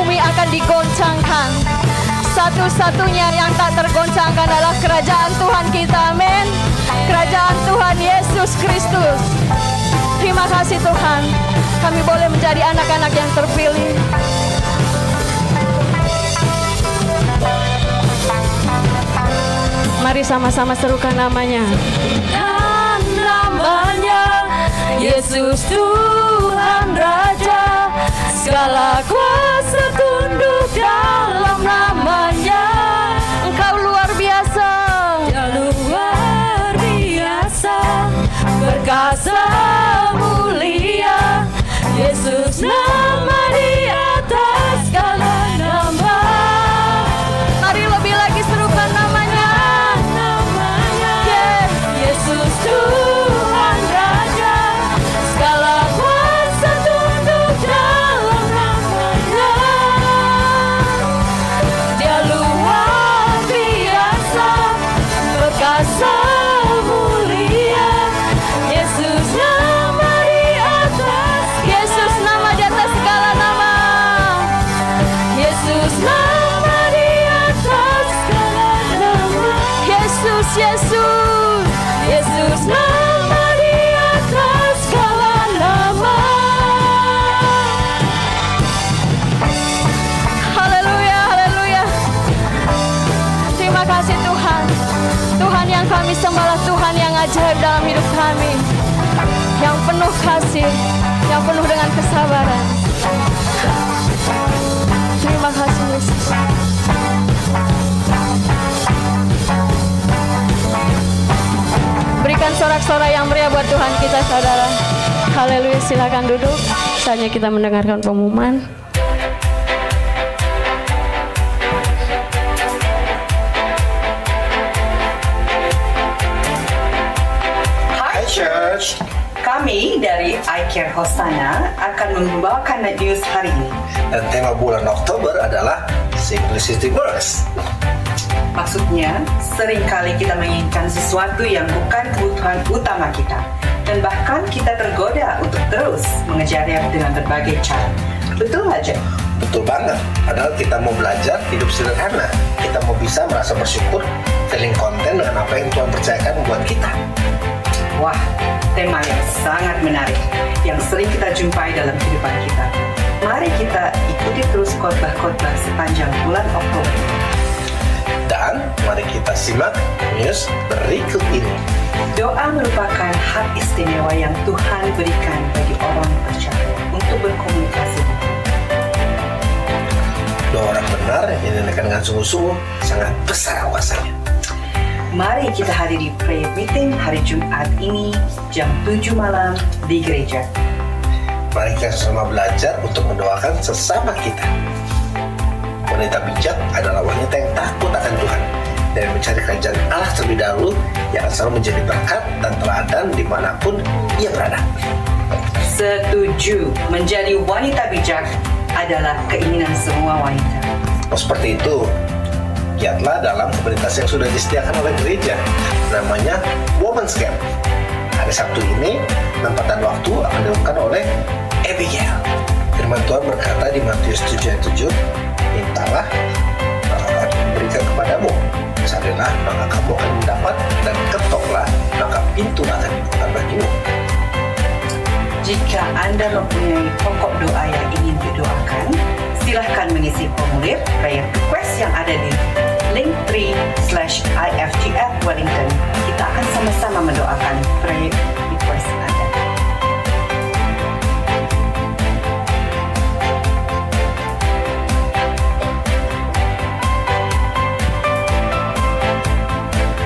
bumi akan digoncangkan. Satu-satunya yang tak tergoncangkan adalah kerajaan Tuhan kita, amin. Kerajaan Tuhan Yesus Kristus. Terima kasih Tuhan, kami boleh menjadi anak-anak yang terpilih. Mari sama-sama serukan namanya. Dan namanya Yesus Tuhan Raja, segala kuasa tunduk dalam namanya. Engkau luar biasa, Dia luar biasa, perkasa mulia. Yesus nama di atas segala nama. Mari lebih lagi serukan namanya. Yesus Tuhan Raja, segala kuasa tunduk dalam namanya. Dia luar biasa, perkasa mulia. Yesus nama di atas, Yesus nama di atas segala nama. Yesus nama di atas segala nama. Yesus, Yesus, Yesus nama di atas segala nama. Haleluya, haleluya. Terima kasih Tuhan. Tuhan yang kami sembahlah, Tuhan yang ajaib dalam hidup kami, yang penuh kasih, yang penuh dengan kesabaran. Terima kasih Yesus. Berikan sorak-sorai yang meriah buat Tuhan kita, saudara. Haleluya, silakan duduk. Saatnya kita mendengarkan pengumuman. Hi Church, kami dari iCare Hosana akan membawakan Night News hari ini. Dan tema bulan Oktober adalah Simplicity Works. Maksudnya, seringkali kita menginginkan sesuatu yang bukan kebutuhan utama kita. Dan bahkan kita tergoda untuk terus mengejarnya dengan berbagai cara. Betul aja? Betul banget. Padahal kita mau belajar hidup sederhana. Kita mau bisa merasa bersyukur, feeling konten dengan apa yang Tuhan percayakan buat kita. Wah, tema yang sangat menarik, yang sering kita jumpai dalam kehidupan kita. Mari kita ikuti terus khotbah-khotbah sepanjang bulan Oktober. Dan mari kita simak news berikut ini. Doa merupakan hak istimewa yang Tuhan berikan bagi orang percaya untuk berkomunikasi. Doa orang benar yang dinamakan dengan sungguh-sungguh sangat besar kuasanya. Mari kita hadiri prayer meeting hari Jumat ini jam 7 malam di gereja. Mari kita sama belajar untuk mendoakan sesama kita. Wanita bijak adalah wanita yang takut akan Tuhan dan mencari kerajaan Allah terlebih dahulu, yang selalu menjadi berkat dan teladan dimanapun ia berada. Setuju, menjadi wanita bijak adalah keinginan semua wanita. Oh, seperti itu. Giatlah dalam komunitas yang sudah disediakan oleh gereja, namanya Women's Camp. Hari Sabtu ini, tempat dan waktu akan dilakukan oleh Abigail. Firman Tuhan berkata di Matius 7:7, mintalah, maka akan diberikan kepadamu. Carilah, maka kamu akan mendapat, dan ketoklah, maka pintu akan dibuka bagimu. Jika Anda mempunyai pokok doa yang ingin didoakan, silahkan mengisi formulir prayer request yang ada di link3/IFGF Wellington. Kita akan sama-sama mendoakan prayer request Anda.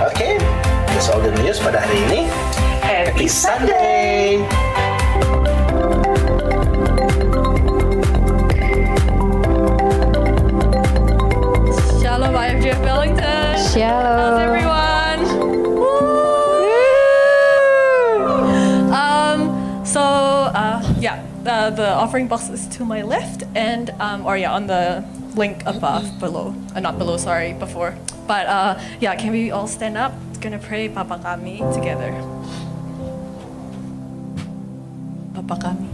Oke, that's all the news pada hari ini. Happy Sunday! Shalom IFGF Wellington. Shalom. How's everyone? The offering box is to my left, and on the link above, below, not below, sorry, before. But can we all stand up? Gonna pray Bapa Kami together. Bapa Kami.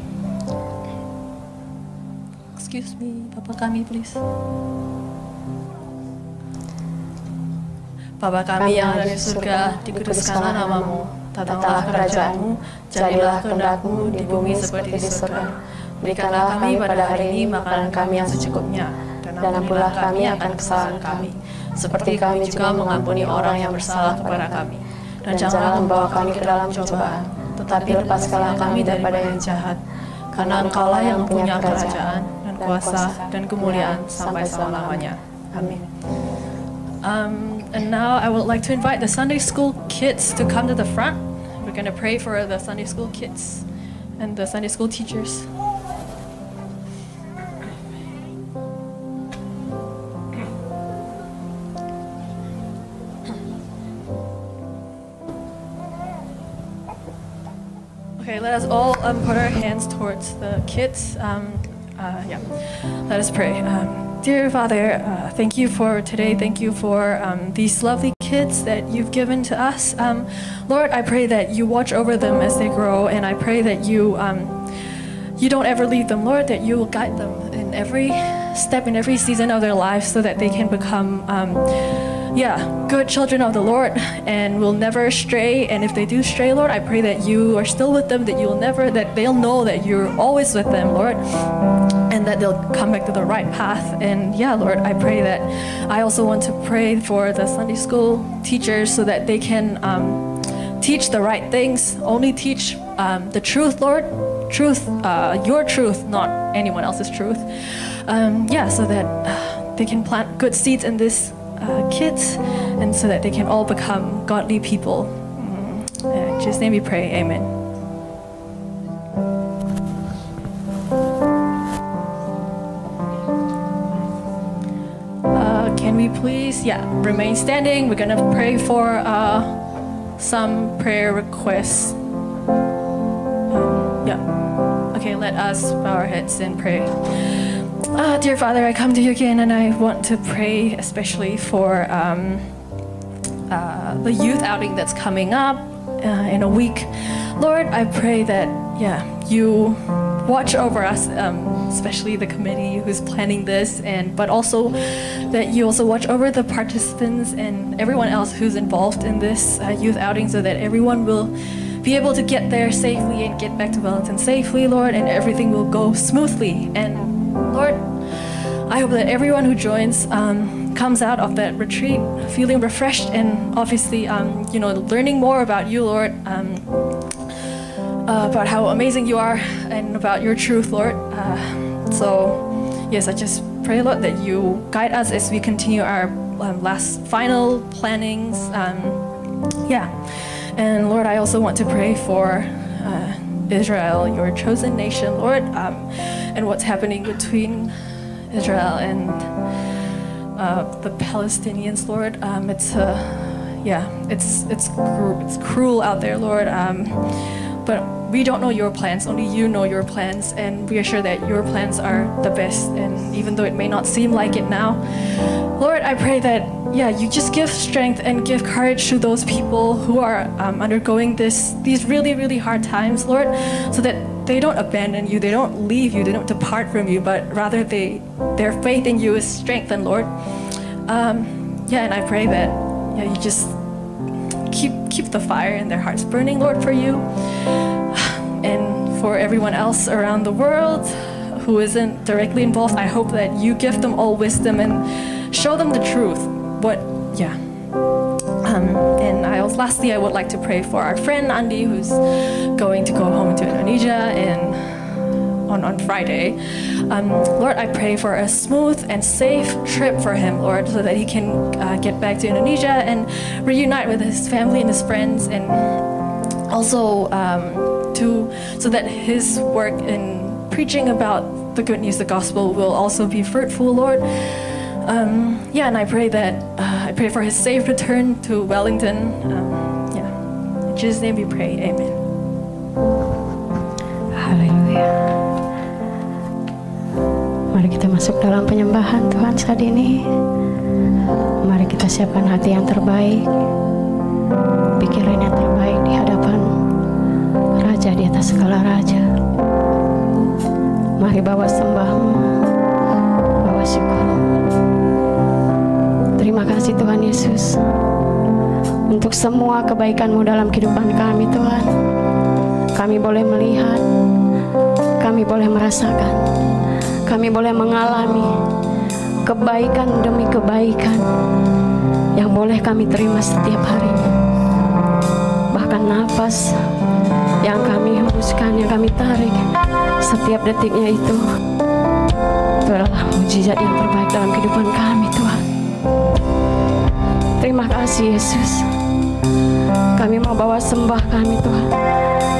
Excuse me, Bapa kami please. Bapa kami yang ada di surga, dikuduskanlah namamu, datanglah kerajaan-Mu, jadilah kehendak-Mu di bumi seperti di surga. Berikanlah kami pada hari ini makanan kami yang secukupnya, dan ampunilah kami akan kesalahan kami, seperti kami juga mengampuni orang yang bersalah kepada kami. Dan janganlah membawa kami ke dalam cobaan, tetapi lepaskanlah kami daripada yang jahat. Karena Engkaulah yang punya kerajaan, dan kuasa, dan kemuliaan sampai selama-lamanya. Amin. And now I would like to invite the Sunday school kids to come to the front. We're going to pray for the Sunday school kids and the Sunday school teachers. Okay, let us all put our hands towards the kids. Let us pray. Dear Father, thank you for today. Thank you for these lovely kids that you've given to us. Lord, I pray that you watch over them as they grow, and I pray that you don't ever leave them, Lord, that you will guide them in every step, in every season of their lives, so that they can become good children of the Lord and will never stray. And if they do stray, Lord, I pray that you are still with them, that they'll know that you're always with them, Lord, and that they'll come back to the right path. And Lord, I pray that I also want to pray for the Sunday school teachers so that they can teach the right things, only teach the truth, Lord, your truth, not anyone else's truth. So that they can plant good seeds in this kids, and so that they can all become godly people. In Jesus' name we pray, amen. Can we please, remain standing? We're gonna pray for some prayer requests. Okay, let us bow our heads and pray. Dear Father, I come to you again, and I want to pray especially for the youth outing that's coming up in a week. Lord, I pray that you watch over us, especially the committee who's planning this, but also that you also watch over the participants and everyone else who's involved in this youth outing, so that everyone will be able to get there safely and get back to Wellington safely, Lord, and everything will go smoothly. And Lord, I hope that everyone who joins comes out of that retreat feeling refreshed and obviously, learning more about you, Lord, about how amazing you are and about your truth, Lord. I just pray, Lord, that you guide us as we continue our final plannings. And Lord, I also want to pray for Israel, your chosen nation, Lord, and what's happening between Israel and the Palestinians, Lord. It's cruel out there, Lord. But we don't know your plans. Only you know your plans, and we are sure that your plans are the best. And even though it may not seem like it now, Lord, I pray that you just give strength and give courage to those people who are undergoing these really, really hard times, Lord, so that they don't abandon you, they don't leave you, they don't depart from you, but rather their faith in you is strengthened, Lord. And I pray that you just keep the fire in their hearts burning, Lord, for you and for everyone else around the world who isn't directly involved. I hope that you give them all wisdom and show them the truth. Lastly, I would like to pray for our friend Andy, who's going to go home to Indonesia on Friday. Lord, I pray for a smooth and safe trip for him, Lord, so that he can get back to Indonesia and reunite with his family and his friends, and also so that his work in preaching about the good news, the gospel, will also be fruitful, Lord. And I pray for his safe return to Wellington. In Jesus' name we pray, amen. Haleluya. Mari kita masuk dalam penyembahan Tuhan saat ini. Mari kita siapkan hati yang terbaik, pikiran yang terbaik di hadapan Raja di atas segala raja. Mari bawa sembahmu. untuk semua kebaikan-Mu dalam kehidupan kami Tuhan. Kami boleh melihat, kami boleh merasakan, kami boleh mengalami kebaikan demi kebaikan yang boleh kami terima setiap harinya. Bahkan nafas yang kami hembuskan, yang kami tarik setiap detiknya itu adalah mujizat yang terbaik dalam kehidupan kami Tuhan. Terima kasih Yesus. Kami mau bawa sembah kami Tuhan.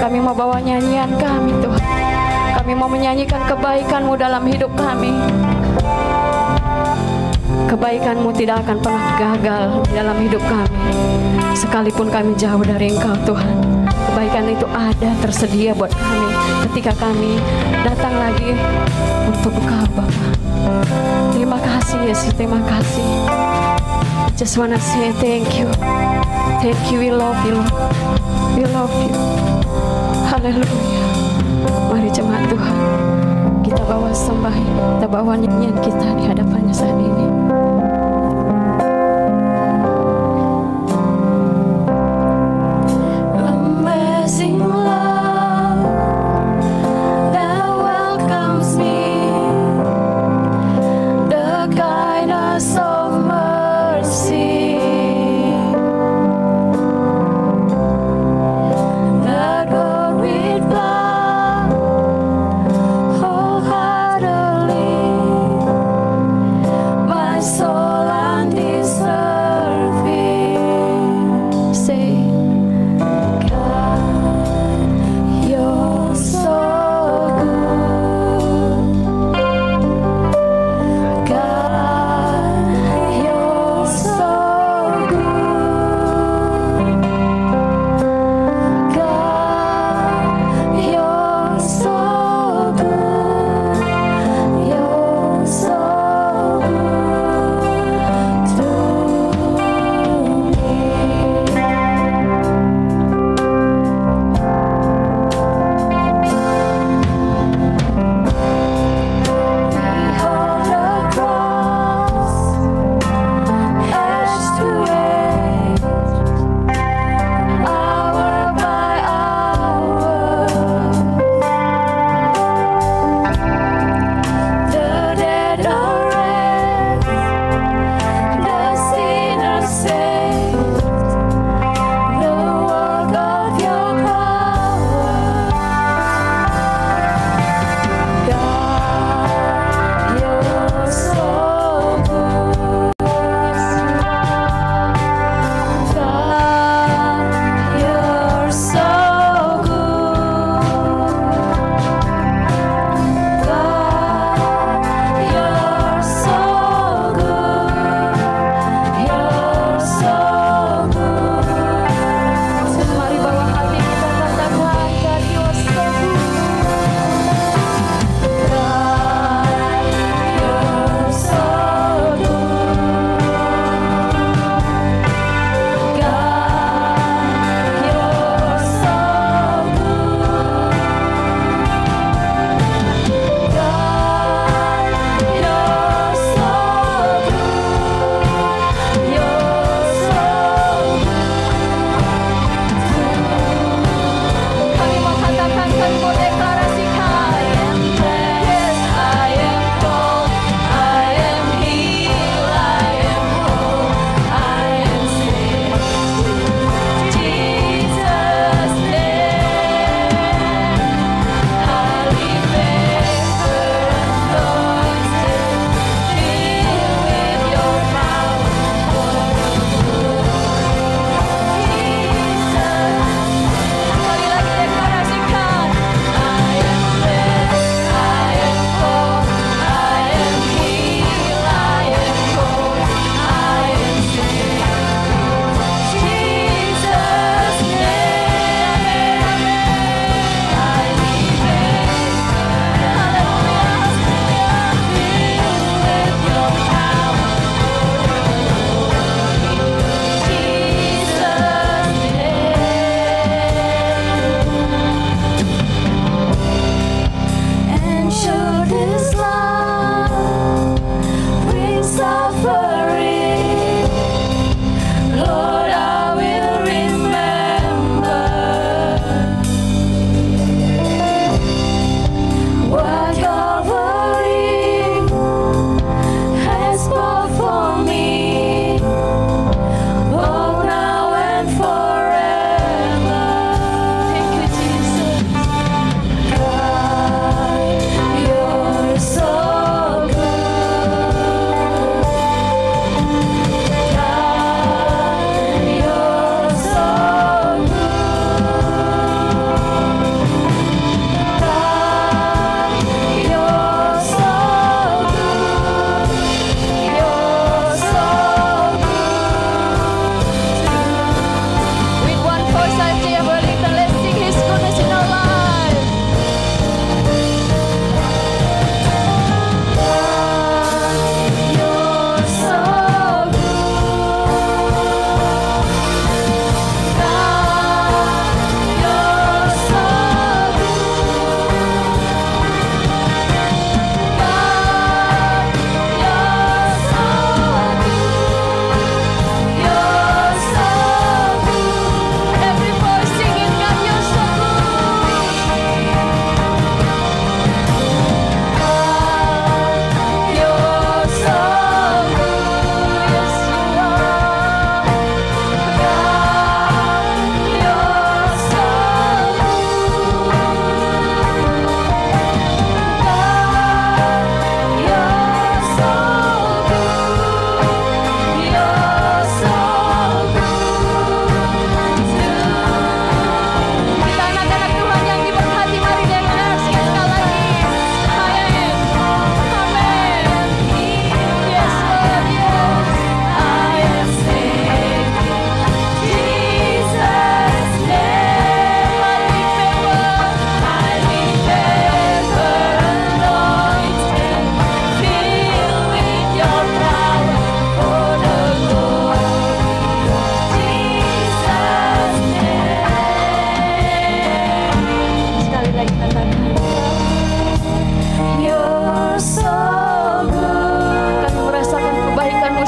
Kami mau bawa nyanyian kami Tuhan. Kami mau menyanyikan kebaikan-Mu dalam hidup kami. Kebaikan-Mu tidak akan pernah gagal di dalam hidup kami. Sekalipun kami jauh dari Engkau Tuhan, kebaikan itu ada, tersedia buat kami ketika kami datang lagi untuk Engkau Bapa. Terima kasih Yesus, terima kasih. Just wanna say thank you. Thank you, we love you Lord. We love you. Haleluya. Mari jemaat Tuhan, kita bawa sembah, kita bawa nyanyian kita di hadapannya saat ini. Amazing love that welcomes me, the kindness of mercy that God with love wholeheartedly, my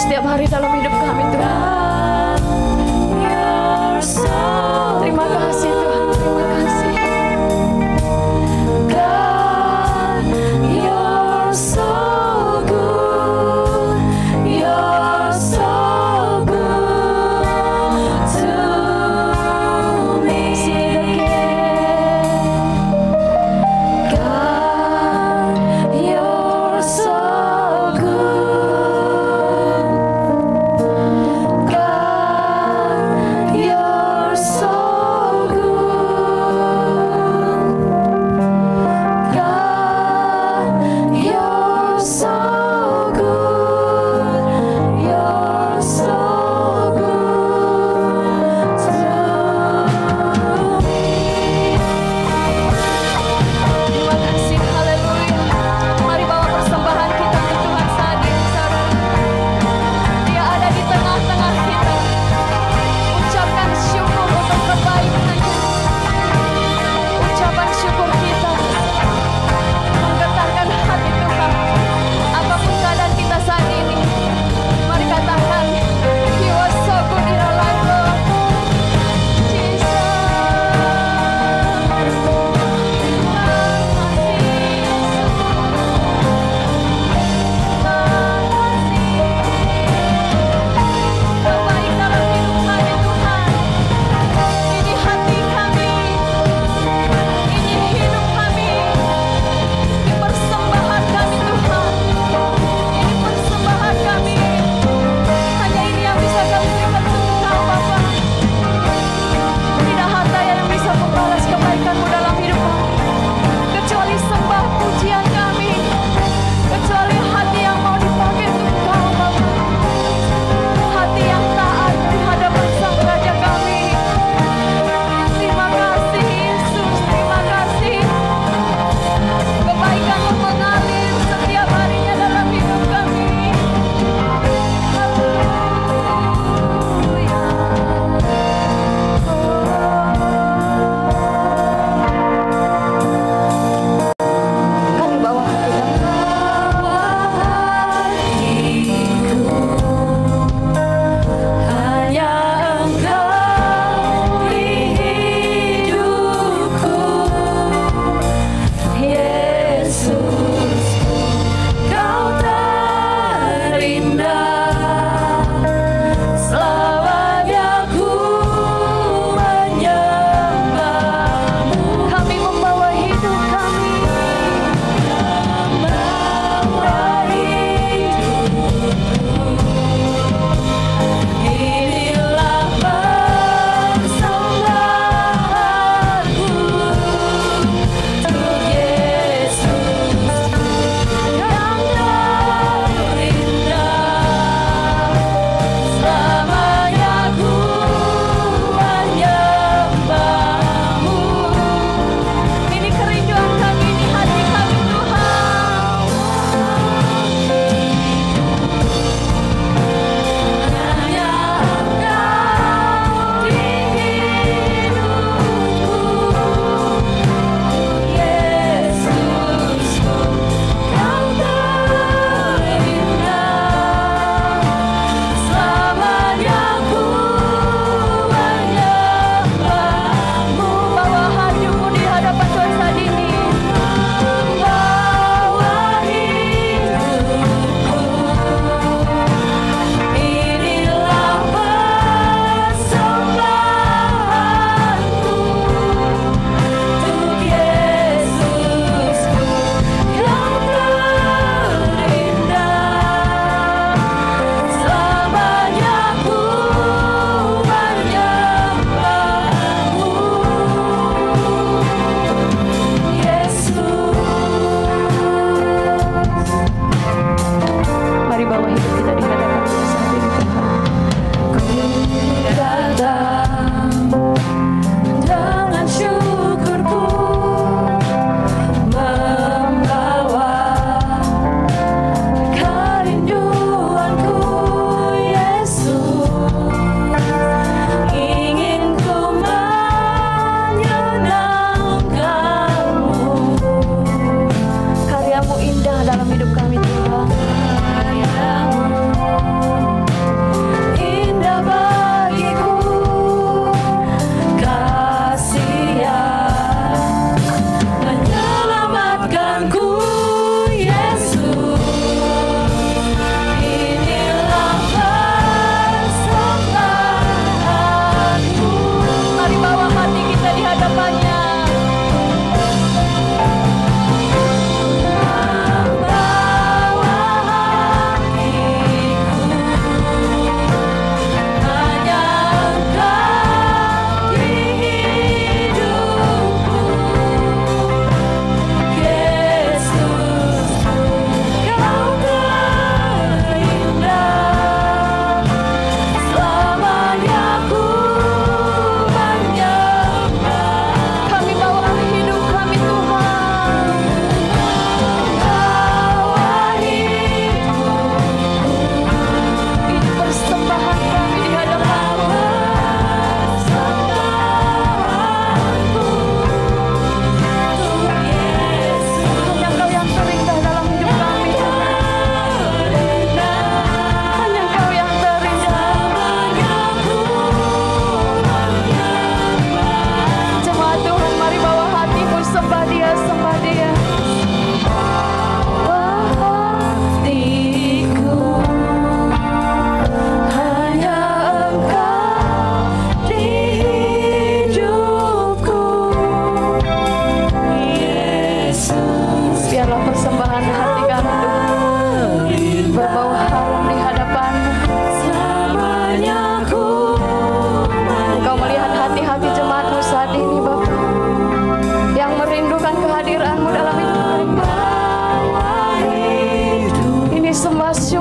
setiap hari dalam hidup kami Tuhan. Terima kasih Tuhan, terima kasih. God, you're so good, you're so good to me. God, you're so good.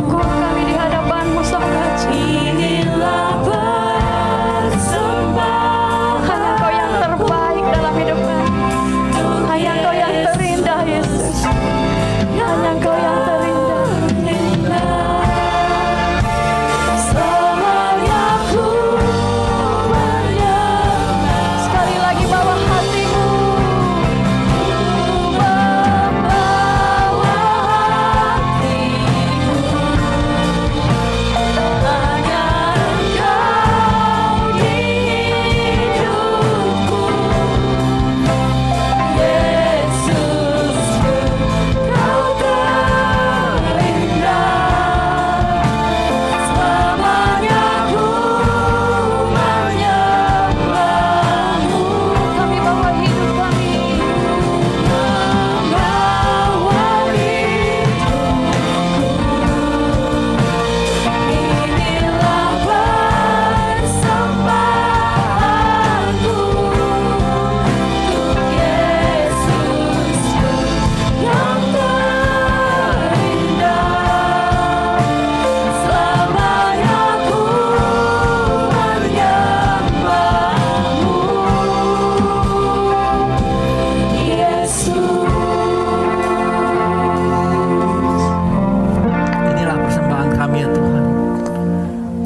syukur kami di hadapan-Mu Saudara. Inilah persembahan. Hanya Engkau yang terbaik dalam hidup kami. Hanya Engkau yang terindah Yesus. Hanya Engkau yang terindah. Semuanya ku menyembah. Sekali lagi bawa hatimu. Membawa hatiku. Hanya Engkau di hidupku. Yesusku, Kau terindah. Selamanya ku menyembah-Mu. Kami bawa hidup kami. Membawa hidupku. Inilah persembahanku untuk Yesusku yang terindah. Selamanya ku menyembah-Mu, Yesus. Inilah persembahan kami ya Tuhan.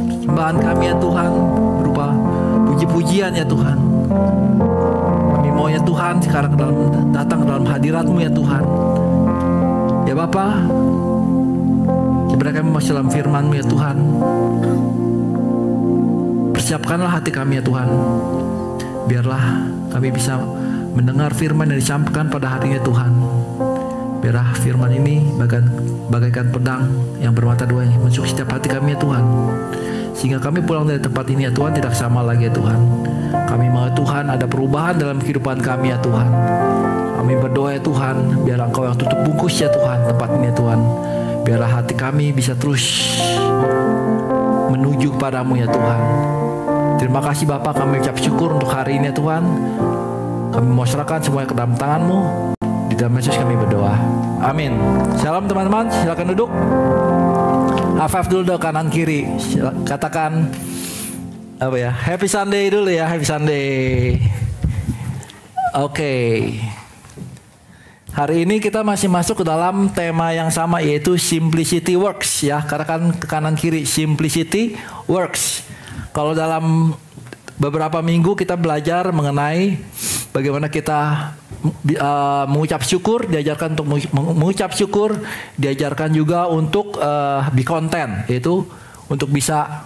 Persembahan kami ya Tuhan berupa puji-pujian ya Tuhan. Kami mau ya Tuhan sekarang datang ke dalam hadirat-Mu ya Tuhan. Ya Bapa, sebenarnya kami masih dalam firman-Mu ya Tuhan. Persiapkanlah hati kami ya Tuhan. Biarlah kami bisa mendengar firman yang disampaikan pada hari ini ya Tuhan. Biarlah firman ini bagaikan pedang yang bermata dua yang menusuk setiap hati kami ya Tuhan. Sehingga kami pulang dari tempat ini ya Tuhan tidak sama lagi ya Tuhan. Kami mau ya Tuhan ada perubahan dalam kehidupan kami ya Tuhan. Kami berdoa ya Tuhan, biarlah Engkau yang tutup bungkus ya Tuhan tempat ini ya Tuhan. Biarlah hati kami bisa terus menuju kepadamu ya Tuhan. Terima kasih Bapak, kami ucap syukur untuk hari ini ya Tuhan. Kami mau serahkan semuanya ke dalam tangan-Mu. Di dalam Yesus kami berdoa. Amin. Shalom teman-teman, silakan duduk. High five dulu dong kanan kiri. Katakan apa ya? Happy Sunday dulu ya, Happy Sunday. Oke. Hari ini kita masih masuk ke dalam tema yang sama yaitu Simplicity Works ya. Katakan ke kanan kiri, Simplicity Works. Kalau dalam beberapa minggu kita belajar mengenai bagaimana kita mengucap syukur, diajarkan untuk mengucap syukur, diajarkan juga untuk be content, yaitu untuk bisa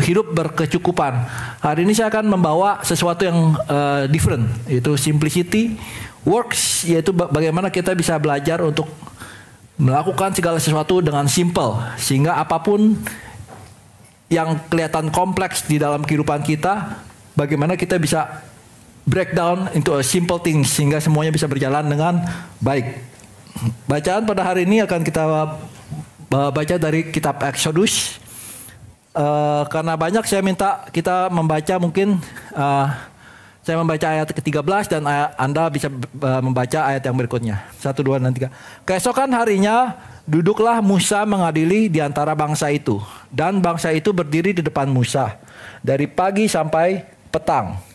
hidup berkecukupan. Hari ini saya akan membawa sesuatu yang different, yaitu simplicity works, yaitu bagaimana kita bisa belajar untuk melakukan segala sesuatu dengan simple, sehingga apapun yang kelihatan kompleks di dalam kehidupan kita, bagaimana kita bisa breakdown into a simple things sehingga semuanya bisa berjalan dengan baik. Bacaan pada hari ini akan kita baca dari kitab Exodus. Karena banyak saya minta kita membaca mungkin saya membaca ayat ke-13 dan Anda bisa membaca ayat yang berikutnya. 1, 2, dan 3. Keesokan harinya duduklah Musa mengadili di antara bangsa itu. Dan bangsa itu berdiri di depan Musa dari pagi sampai petang.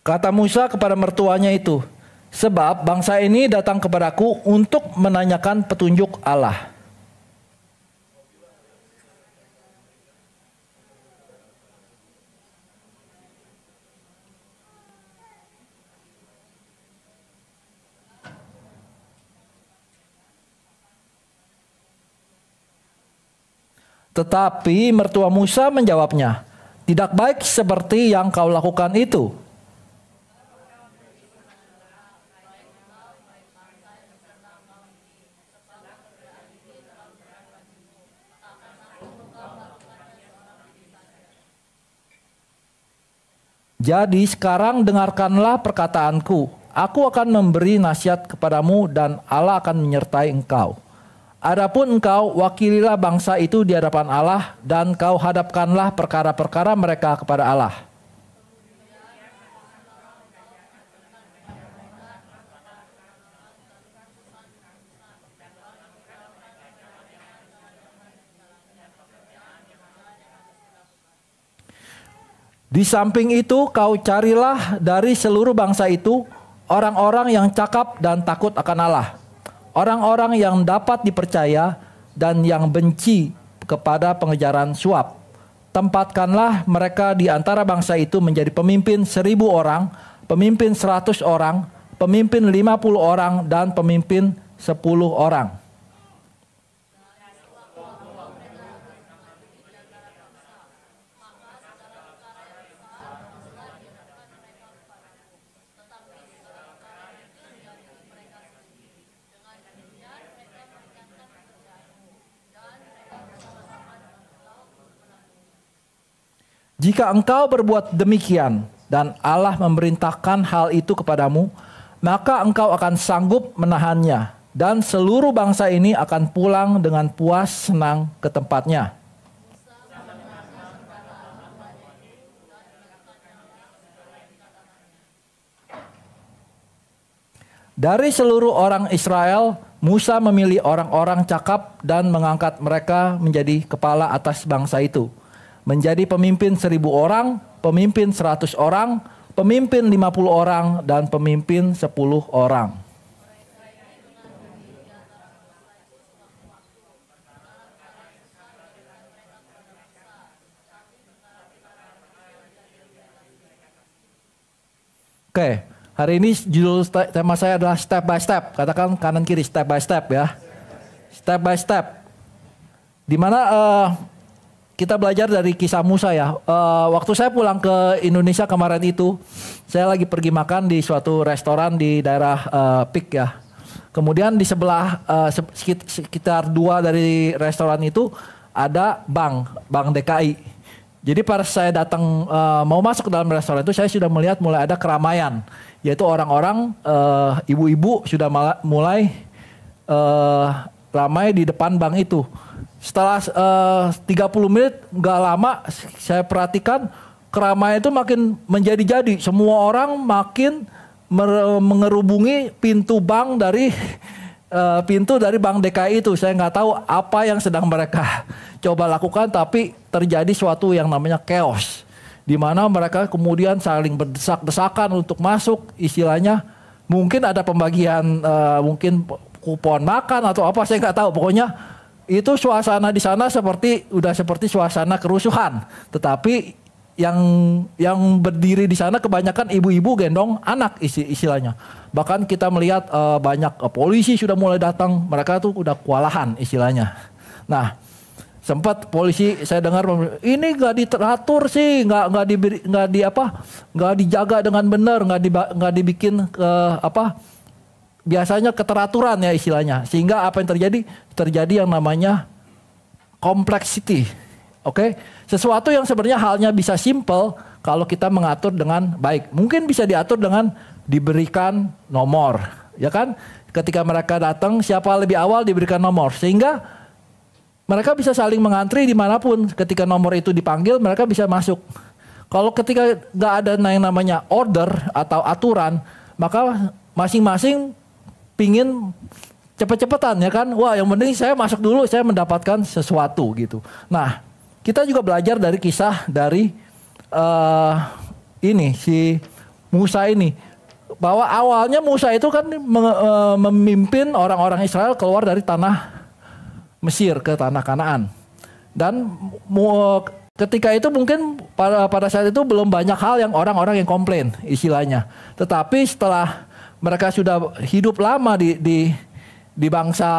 Kata Musa kepada mertuanya itu, sebab bangsa ini datang kepadaku untuk menanyakan petunjuk Allah. Tetapi mertua Musa menjawabnya, tidak baik seperti yang kau lakukan itu. Jadi sekarang dengarkanlah perkataanku. Aku akan memberi nasihat kepadamu dan Allah akan menyertai engkau. Adapun engkau, wakililah bangsa itu di hadapan Allah dan kau hadapkanlah perkara-perkara mereka kepada Allah. Di samping itu kau carilah dari seluruh bangsa itu orang-orang yang cakap dan takut akan Allah. Orang-orang yang dapat dipercaya dan yang benci kepada pengejaran suap. Tempatkanlah mereka di antara bangsa itu menjadi pemimpin 1.000 orang, pemimpin 100 orang, pemimpin 50 orang, dan pemimpin 10 orang. Jika engkau berbuat demikian dan Allah memerintahkan hal itu kepadamu, maka engkau akan sanggup menahannya dan seluruh bangsa ini akan pulang dengan puas senang ke tempatnya. Dari seluruh orang Israel, Musa memilih orang-orang cakap dan mengangkat mereka menjadi kepala atas bangsa itu. Menjadi pemimpin 1.000 orang, pemimpin 100 orang, pemimpin 50 orang, dan pemimpin 10 orang. Oke, hari ini judul tema saya adalah step by step. Katakan kanan kiri, step by step ya. Step by step. Dimana kita belajar dari kisah Musa ya. Waktu saya pulang ke Indonesia kemarin itu, saya lagi pergi makan di suatu restoran di daerah Pik ya. Kemudian di sebelah sekitar 2 dari restoran itu ada bank DKI. Jadi pas saya datang mau masuk ke dalam restoran itu, saya sudah melihat mulai ada keramaian, yaitu orang-orang ibu-ibu sudah mulai ramai di depan bank itu. Setelah 30 menit gak lama saya perhatikan keramaian itu makin menjadi-jadi. Semua orang makin mengerubungi pintu bank dari bank DKI itu. Saya nggak tahu apa yang sedang mereka coba lakukan, tapi terjadi suatu yang namanya chaos. Di mana mereka kemudian saling berdesak-desakan untuk masuk, istilahnya mungkin ada pembagian mungkin kupon makan atau apa, saya nggak tahu. Pokoknya itu suasana di sana seperti suasana kerusuhan. Tetapi yang berdiri di sana kebanyakan ibu-ibu gendong anak istilahnya. Bahkan kita melihat banyak polisi sudah mulai datang. Mereka tuh udah kewalahan istilahnya. Nah, sempat polisi saya dengar ini nggak diteratur sih, nggak dijaga dengan benar, nggak dibikin biasanya keteraturan ya istilahnya. Sehingga apa yang terjadi yang namanya complexity. Oke? Sesuatu yang sebenarnya halnya bisa simple kalau kita mengatur dengan baik. Mungkin bisa diatur dengan diberikan nomor, ya kan? Ketika mereka datang, siapa lebih awal diberikan nomor. Sehingga mereka bisa saling mengantri dimanapun. Ketika nomor itu dipanggil, mereka bisa masuk. Kalau ketika nggak ada yang namanya order atau aturan, maka masing-masing pingin cepet-cepetan ya kan. Wah, yang penting saya masuk dulu, saya mendapatkan sesuatu gitu. Nah, kita juga belajar dari kisah dari si Musa ini. Bahwa awalnya Musa itu kan memimpin orang-orang Israel keluar dari tanah Mesir ke tanah Kanaan. Dan ketika itu mungkin pada saat itu belum banyak hal yang orang-orang yang komplain istilahnya. Tetapi setelah mereka sudah hidup lama di bangsa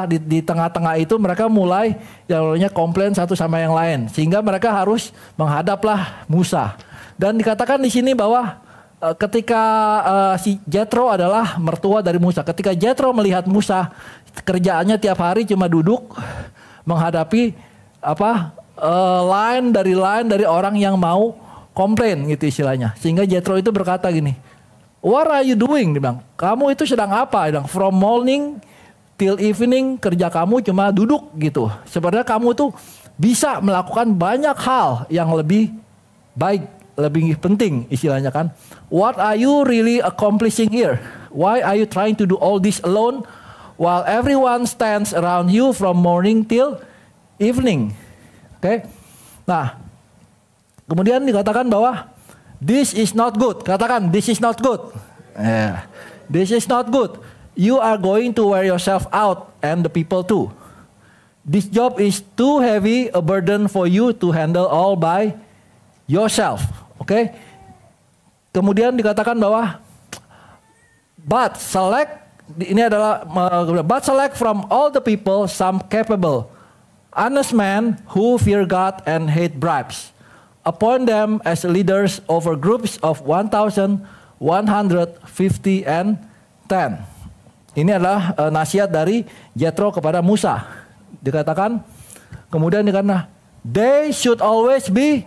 di tengah-tengah itu, mereka mulai yang namanya komplain satu sama yang lain, sehingga mereka harus menghadaplah Musa. Dan dikatakan di sini bahwa ketika si Jethro adalah mertua dari Musa, ketika Jethro melihat Musa kerjaannya tiap hari cuma duduk menghadapi line dari orang yang mau komplain gitu istilahnya, sehingga Jethro itu berkata gini, What are you doing? Dia bilang, kamu itu sedang apa? Dia bilang, from morning till evening kerja kamu cuma duduk gitu. Sebenarnya kamu tuh bisa melakukan banyak hal yang lebih baik, lebih penting istilahnya kan. What are you really accomplishing here? Why are you trying to do all this alone while everyone stands around you from morning till evening? Oke. Nah, kemudian dikatakan bahwa this is not good. Katakan, this is not good. This is not good. You are going to wear yourself out and the people too. This job is too heavy a burden for you to handle all by yourself. Oke. Kemudian dikatakan bahwa but select from all the people some capable, honest men who fear God and hate bribes. Appoint them as leaders over groups of 1,150 and 10. Ini adalah nasihat dari Jethro kepada Musa. Dikatakan, kemudian dikatakan, they should always be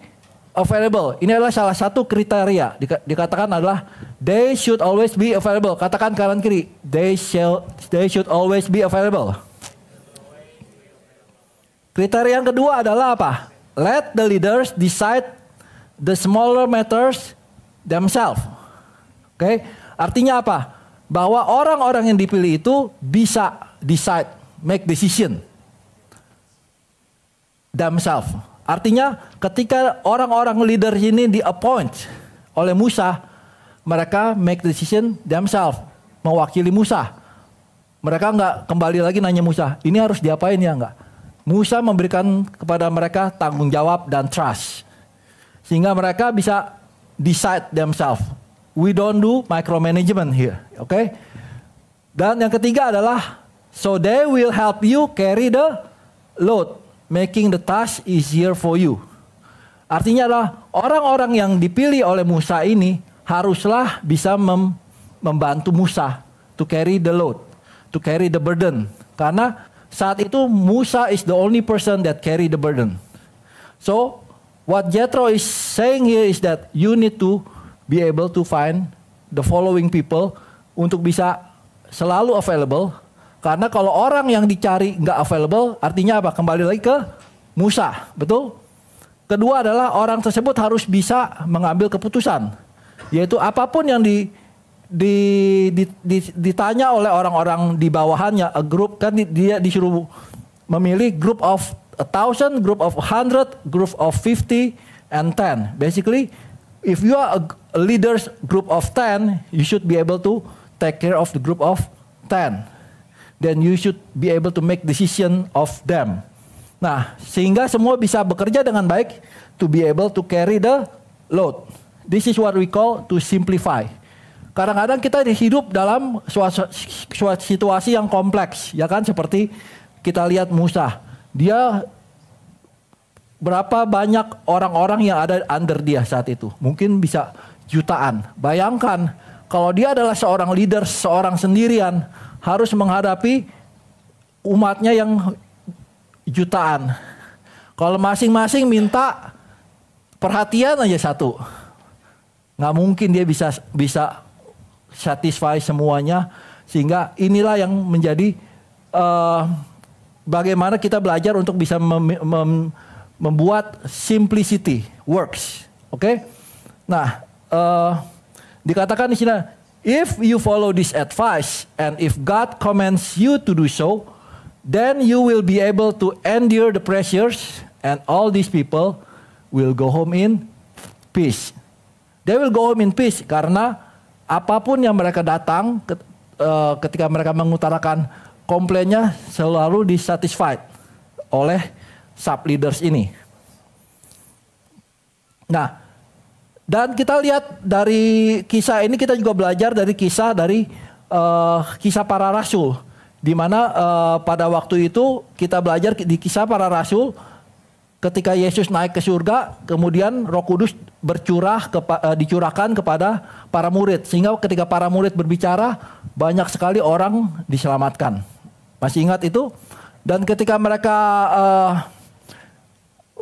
available. Ini adalah salah satu kriteria. Dikatakan adalah they should always be available. Katakan kanan kiri, they should always be available. Kriteria yang kedua adalah apa? Let the leaders decide the smaller matters themselves. Oke, artinya apa? Bahwa orang-orang yang dipilih itu bisa decide, make decision themselves. Artinya ketika orang-orang leader ini di-appoint oleh Musa, mereka make decision themselves, mewakili Musa. Mereka nggak kembali lagi nanya Musa, ini harus diapain ya enggak? Musa memberikan kepada mereka tanggung jawab dan trust. Sehingga mereka bisa decide themselves. We don't do micromanagement here. Okay? Dan yang ketiga adalah, so they will help you carry the load, making the task easier for you. Artinya adalah orang-orang yang dipilih oleh Musa ini haruslah bisa membantu Musa to carry the load, to carry the burden. Karena saat itu Musa is the only person that carry the burden. So what Jethro is saying here is that you need to be able to find the following people untuk bisa selalu available. Karena kalau orang yang dicari nggak available, artinya apa? Kembali lagi ke Musa, betul? Kedua adalah orang tersebut harus bisa mengambil keputusan, yaitu apapun yang ditanya oleh orang-orang di bawahannya, a group, kan dia disuruh memilih group of 1,000, group of 100, group of 50 and 10. Basically, if you are a leaders group of 10, you should be able to take care of the group of 10. Then you should be able to make decision of them. Nah, sehingga semua bisa bekerja dengan baik to be able to carry the load. This is what we call to simplify. Kadang-kadang kita hidup dalam suatu situasi yang kompleks, ya kan? Seperti kita lihat Musa, dia berapa banyak orang-orang yang ada under dia saat itu? Mungkin bisa jutaan. Bayangkan kalau dia adalah seorang leader, seorang sendirian, harus menghadapi umatnya yang jutaan. Kalau masing-masing minta perhatian aja satu, nggak mungkin dia bisa satisfy semuanya. Sehingga inilah yang menjadi bagaimana kita belajar untuk bisa membuat simplicity works. Oke? Nah, dikatakan di sini, if you follow this advice and if God commands you to do so, then you will be able to endure the pressures and all these people will go home in peace. They will go home in peace karena apapun yang mereka datang ketika mereka mengutarakan komplainnya selalu disatisfied oleh sub leaders ini. Nah, dan kita lihat dari kisah ini, kita juga belajar dari kisah para rasul, di mana pada waktu itu kita belajar di kisah para rasul ketika Yesus naik ke surga, kemudian Roh Kudus dicurahkan kepada para murid, sehingga ketika para murid berbicara banyak sekali orang diselamatkan. Masih ingat itu? Dan ketika mereka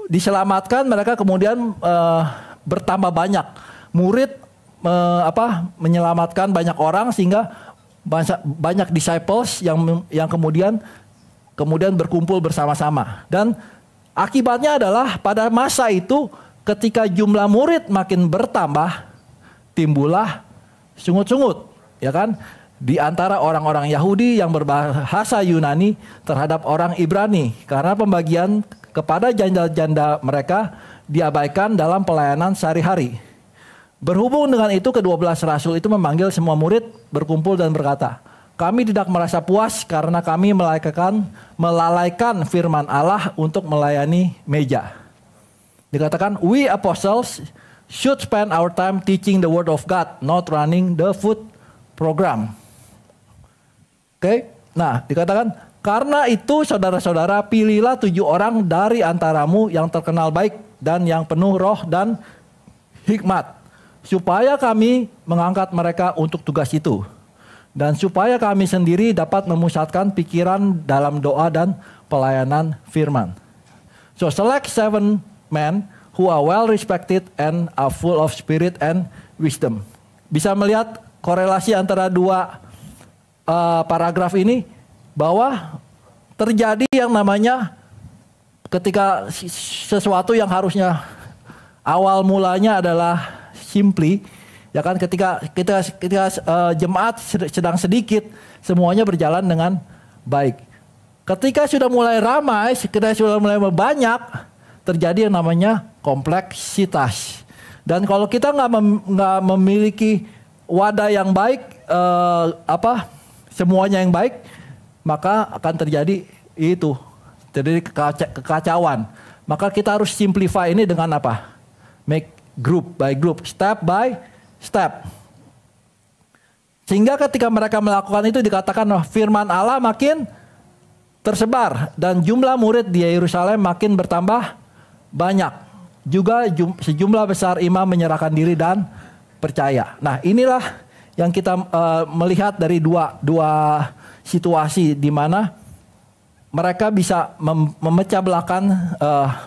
diselamatkan, mereka kemudian bertambah banyak. Murid menyelamatkan banyak orang sehingga banyak disciples yang kemudian berkumpul bersama-sama. Dan akibatnya adalah pada masa itu ketika jumlah murid makin bertambah, timbullah sungut-sungut, ya kan? Di antara orang-orang Yahudi yang berbahasa Yunani terhadap orang Ibrani, karena pembagian kepada janda-janda mereka diabaikan dalam pelayanan sehari-hari. Berhubung dengan itu, ke-12 rasul itu memanggil semua murid berkumpul dan berkata, kami tidak merasa puas karena kami melalaikan firman Allah untuk melayani meja. Dikatakan, we apostles should spend our time teaching the word of God, not running the food program. Oke, nah dikatakan, karena itu saudara-saudara, pilihlah 7 orang dari antaramu yang terkenal baik dan yang penuh roh dan hikmat, supaya kami mengangkat mereka untuk tugas itu. Dan supaya kami sendiri dapat memusatkan pikiran dalam doa dan pelayanan firman. So select 7 men who are well respected and are full of spirit and wisdom. Bisa melihat korelasi antara dua paragraf ini, bahwa terjadi yang namanya ketika sesuatu yang harusnya awal mulanya adalah simply, ya kan, ketika jemaat sedang sedikit, semuanya berjalan dengan baik. Ketika sudah mulai ramai, ketika sudah mulai banyak, terjadi yang namanya kompleksitas. Dan kalau kita nggak memiliki wadah yang baik, semuanya yang baik, maka akan terjadi kekacauan. Maka kita harus simplify ini dengan apa? Make group by group, step by step. Sehingga ketika mereka melakukan itu dikatakan firman Allah makin tersebar dan jumlah murid di Yerusalem makin bertambah banyak. Juga sejumlah besar imam menyerahkan diri dan percaya. Nah, inilah yang kita melihat dari dua situasi di mana mereka bisa memecah belahkan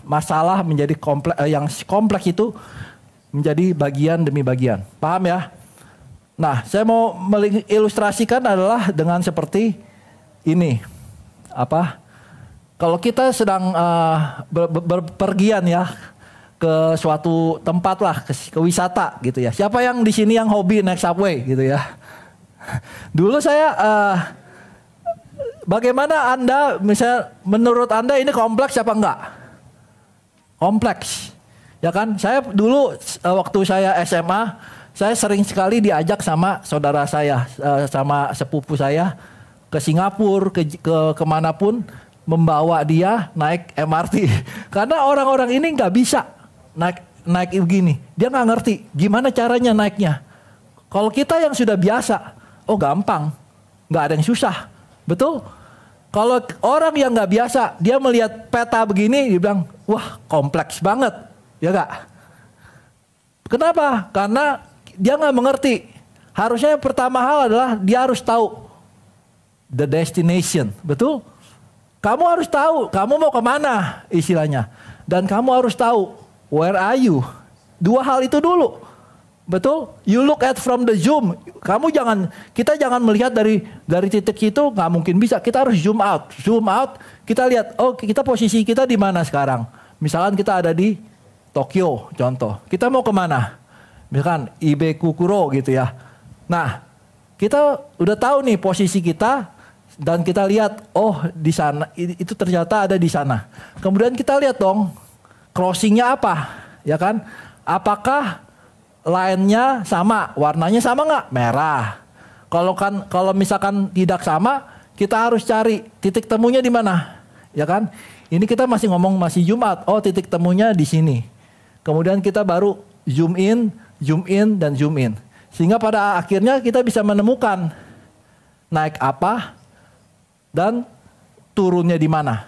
masalah menjadi yang kompleks itu menjadi bagian demi bagian. Paham ya? Nah, saya mau mengilustrasikan adalah dengan seperti ini. Kalau kita sedang berpergian ya ke suatu tempat lah, ke wisata gitu ya. Siapa yang di sini yang hobi naik subway gitu ya? Dulu saya bagaimana Anda, misalnya menurut Anda ini kompleks apa enggak? Kompleks. Ya kan? Saya dulu waktu saya SMA, saya sering sekali diajak sama saudara saya, sama sepupu saya ke Singapura, ke kemanapun, membawa dia naik MRT. Karena orang-orang ini nggak bisa naik begini. Dia nggak ngerti gimana caranya naiknya. Kalau kita yang sudah biasa, oh gampang, nggak ada yang susah, betul? Kalau orang yang nggak biasa, dia melihat peta begini, dia bilang, wah kompleks banget, ya nggak? Kenapa? Karena dia nggak mengerti. Harusnya pertama hal adalah dia harus tahu the destination, betul? Kamu harus tahu, kamu mau kemana istilahnya. Dan kamu harus tahu, where are you? Dua hal itu dulu. Betul? You look at from the zoom. Kita jangan melihat dari titik itu, nggak mungkin bisa. Kita harus zoom out. Zoom out, kita lihat, oh kita posisi kita di mana sekarang. Misalkan kita ada di Tokyo, contoh. Kita mau kemana? Misalkan Ibekukuro gitu ya. Nah, kita udah tahu nih posisi kita. Dan kita lihat, oh di sana, itu ternyata ada di sana. Kemudian kita lihat dong, crossingnya apa, ya kan? Apakah line-nya sama, warnanya sama nggak? Merah. Kalau misalkan tidak sama, kita harus cari titik temunya di mana, ya kan? Ini kita masih ngomong masih zoom out. Oh titik temunya di sini. Kemudian kita baru zoom in, dan zoom in. Sehingga pada akhirnya kita bisa menemukan naik apa dan turunnya di mana.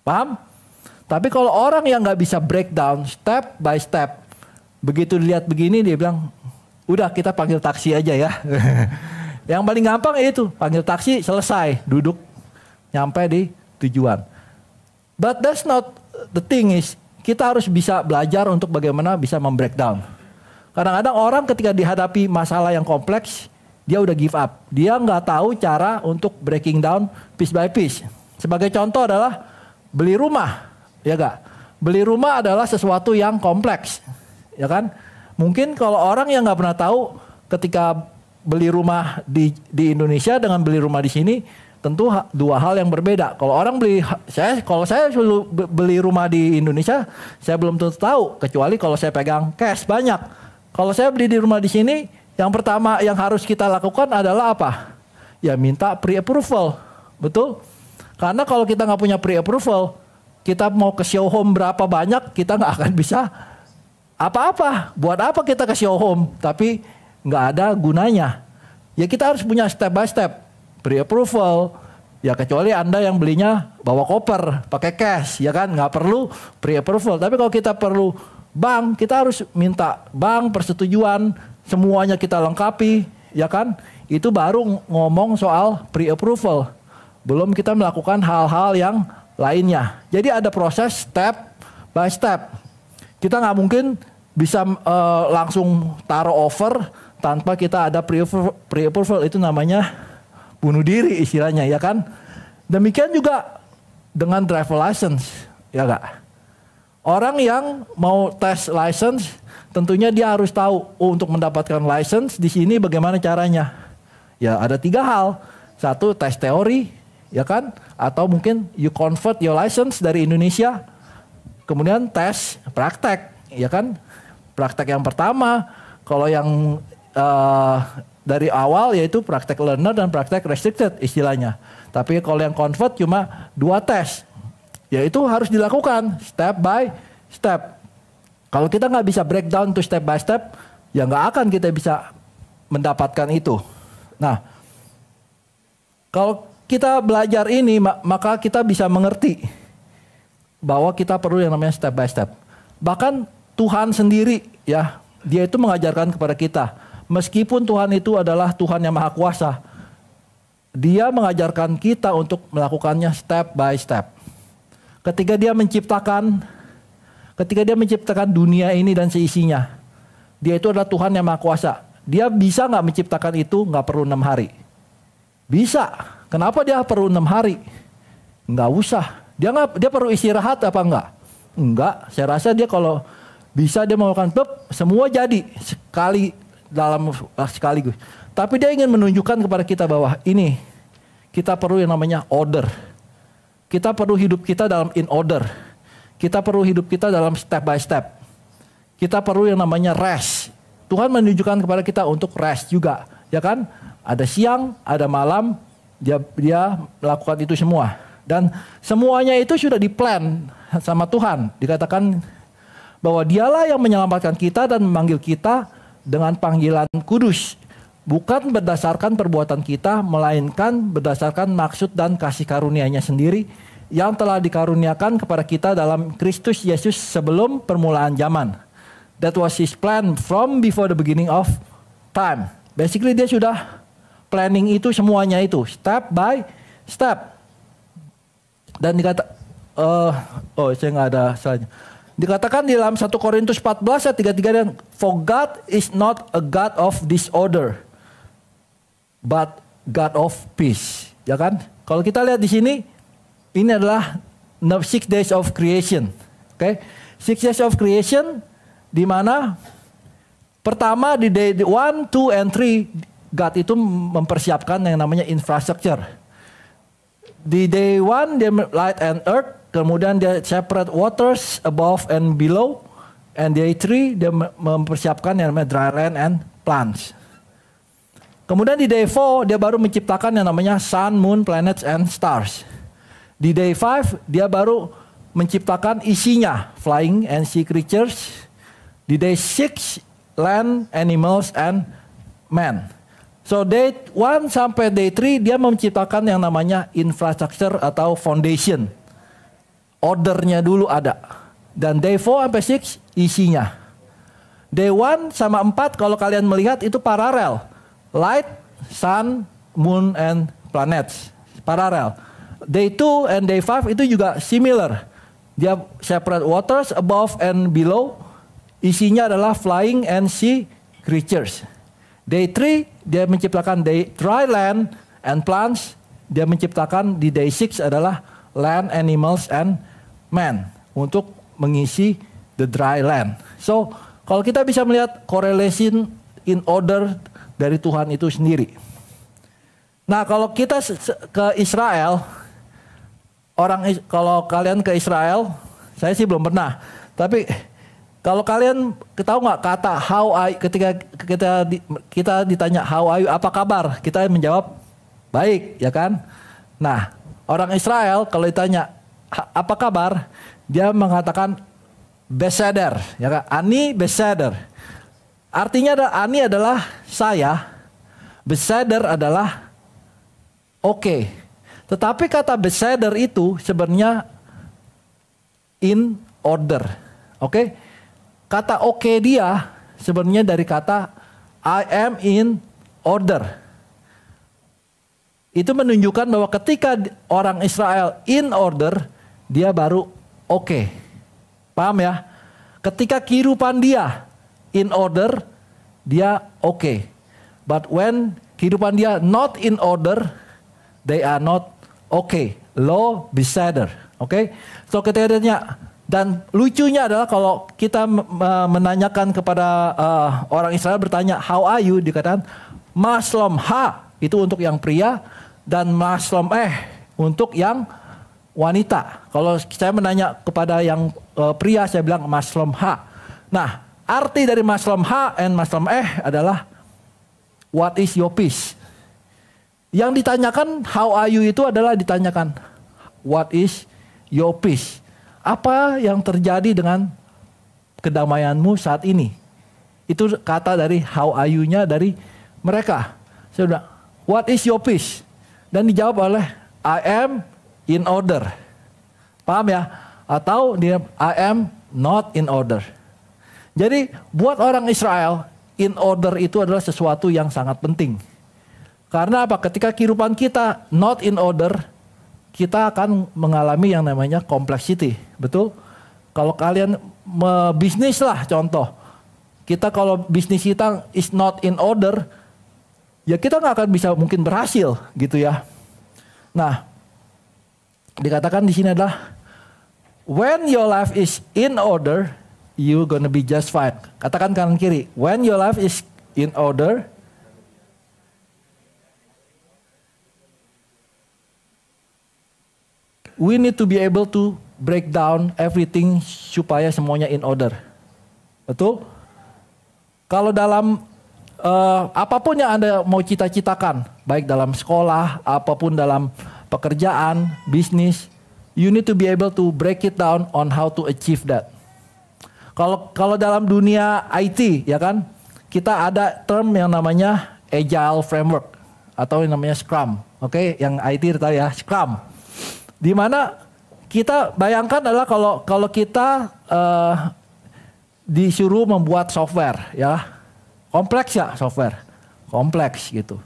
Paham? Tapi kalau orang yang nggak bisa breakdown step by step, begitu dilihat begini dia bilang, udah kita panggil taksi aja ya. Yang paling gampang itu panggil taksi, selesai, duduk, nyampe di tujuan. But that's not the thing is, kita harus bisa belajar untuk bagaimana bisa membreakdown. Kadang-kadang orang ketika dihadapi masalah yang kompleks, dia udah give up. Dia nggak tahu cara untuk breaking down piece by piece. Sebagai contoh adalah beli rumah, ya gak? Beli rumah adalah sesuatu yang kompleks, ya kan? Mungkin kalau orang yang nggak pernah tahu ketika beli rumah di Indonesia dengan beli rumah di sini, tentu dua hal yang berbeda. Kalau orang kalau saya beli rumah di Indonesia, saya belum tentu tahu, kecuali kalau saya pegang cash banyak. Kalau saya beli di rumah di sini, yang pertama yang harus kita lakukan adalah apa? Ya minta pre-approval, betul? Karena kalau kita nggak punya pre-approval, kita mau ke show home berapa banyak, kita nggak akan bisa apa-apa. Buat apa kita ke show home, tapi nggak ada gunanya. Ya kita harus punya step by step. Pre-approval, ya kecuali Anda yang belinya bawa koper, pakai cash, ya kan, nggak perlu pre-approval. Tapi kalau kita perlu bank, kita harus minta bank persetujuan, semuanya kita lengkapi, ya kan, itu baru ngomong soal pre-approval. Belum kita melakukan hal-hal yang lainnya. Jadi ada proses step by step. Kita nggak mungkin bisa langsung taruh offer tanpa kita ada pre-approval, itu namanya bunuh diri istilahnya, ya kan? Demikian juga dengan driver license, ya gak? Orang yang mau tes license, tentunya dia harus tahu untuk mendapatkan license di sini bagaimana caranya. Ya ada 3 hal. 1, tes teori, ya kan? Atau mungkin you convert your license dari Indonesia. Kemudian tes praktek, ya kan? Praktek yang pertama, kalau yang dari awal yaitu praktek learner dan praktek restricted istilahnya. Tapi kalau yang convert cuma 2 tes. Ya itu harus dilakukan step by step. Kalau kita nggak bisa breakdown to step by step, ya nggak akan kita bisa mendapatkan itu. Nah, kalau kita belajar ini, maka kita bisa mengerti bahwa kita perlu yang namanya step by step. Bahkan Tuhan sendiri, ya, Dia itu mengajarkan kepada kita. Meskipun Tuhan itu adalah Tuhan yang Maha Kuasa, Dia mengajarkan kita untuk melakukannya step by step. Ketika Dia menciptakan dunia ini dan seisinya, Dia itu adalah Tuhan yang Maha Kuasa. Dia bisa nggak menciptakan itu nggak perlu 6 hari? Bisa. Kenapa Dia perlu 6 hari? Nggak usah. Dia perlu istirahat apa enggak? Enggak. Saya rasa Dia kalau bisa Dia melakukan semua jadi sekaligus. Tapi Dia ingin menunjukkan kepada kita bahwa ini kita perlu yang namanya order. Kita perlu hidup kita dalam in order. Kita perlu hidup kita dalam step by step. Kita perlu yang namanya rest. Tuhan menunjukkan kepada kita untuk rest juga, ya kan? Ada siang, ada malam, dia melakukan itu semua. Dan semuanya itu sudah diplan sama Tuhan. Dikatakan bahwa Dialah yang menyelamatkan kita dan memanggil kita dengan panggilan kudus. Bukan berdasarkan perbuatan kita, melainkan berdasarkan maksud dan kasih karunia-Nya sendiri yang telah dikaruniakan kepada kita dalam Kristus Yesus sebelum permulaan zaman. That was His plan from before the beginning of time. Basically Dia sudah planning itu semuanya itu, step by step. Dan saya nggak ada salahnya. Dikatakan di dalam 1 Korintus 14 ayat 33, dan for God is not a God of disorder, but God of peace. Ya kan? Kalau kita lihat di sini, ini adalah 6 days of creation. Oke, 6 days of creation, di mana pertama di day 1, 2, and 3, God itu mempersiapkan yang namanya infrastructure. Di day 1 dia light and earth, kemudian dia separate waters above and below, and day 3 dia mempersiapkan yang namanya dry land and plants. Kemudian di day 4 dia baru menciptakan yang namanya sun, moon, planets, and stars. Di day 5 dia baru menciptakan isinya, flying and sea creatures. Di day 6 land, animals, and man. So day 1 sampai day 3 dia menciptakan yang namanya infrastructure atau foundation. Ordernya dulu ada. Dan day 4 sampai 6 isinya. Day 1 sama 4 kalau kalian melihat itu paralel. Light, sun, moon, and planets. Paralel. Day 2 and day 5 itu juga similar. Dia separate waters above and below. isinya adalah flying and sea creatures. Day 3 dia menciptakan dry land and plants. Dia menciptakan di day 6 adalah land, animals, and man untuk mengisi the dry land. So kalau kita bisa melihat correlation in order dari Tuhan itu sendiri. Nah kalau kita ke Israel, kalau kalian ke Israel, saya sih belum pernah. Tapi kalau kalian tahu nggak kata how are you, ketika kita ditanya how are you, apa kabar, kita menjawab baik, ya kan? Nah orang Israel kalau ditanya apa kabar, dia mengatakan beseder, ya kan? Ani beseder. Artinya ani adalah saya, beseder adalah oke. Tetapi kata beseder itu sebenarnya in order. Oke? Kata oke dia sebenarnya dari kata I am in order. Itu menunjukkan bahwa ketika orang Israel in order, dia baru oke. Paham ya? Ketika kehidupan dia in order, dia oke. But when kehidupan dia not in order, they are not okay. Lo beseder. Oke. So ketika dia tanya, dan lucunya adalah kalau kita menanyakan kepada orang Israel bertanya how are you, dikatakan maslom ha itu untuk yang pria dan maslom untuk yang wanita. Kalau saya menanya kepada yang pria, saya bilang maslom ha. Nah, arti dari maslom ha and maslom adalah what is your peace? Yang ditanyakan how are you itu adalah ditanyakan what is your peace? Apa yang terjadi dengan kedamaianmu saat ini? Itu kata dari how are you-nya dari mereka. Saya bilang, what is your peace? Dan dijawab oleh I am in order. Paham ya? Atau dia I am not in order. Jadi buat orang Israel, in order itu adalah sesuatu yang sangat penting. Karena apa? Ketika kehidupan kita not in order, kita akan mengalami yang namanya complexity. Betul? Kalau kalian bisnis lah contoh. Kita kalau bisnis kita is not in order, ya kita nggak akan bisa mungkin berhasil gitu ya. Nah, dikatakan di sini adalah when your life is in order, you gonna be just fine. Katakan kanan kiri. When your life is in order, we need to be able to break down everything supaya semuanya in order. Betul? Kalau dalam apapun yang Anda mau cita-citakan, baik dalam sekolah, apapun dalam pekerjaan, bisnis, you need to be able to break it down on how to achieve that. Kalau dalam dunia IT, ya kan, kita ada term yang namanya Agile Framework atau yang namanya Scrum. Oke, yang IT tahu ya, Scrum. Di mana kita bayangkan adalah kalau kita disuruh membuat software, ya kompleks ya software, kompleks gitu.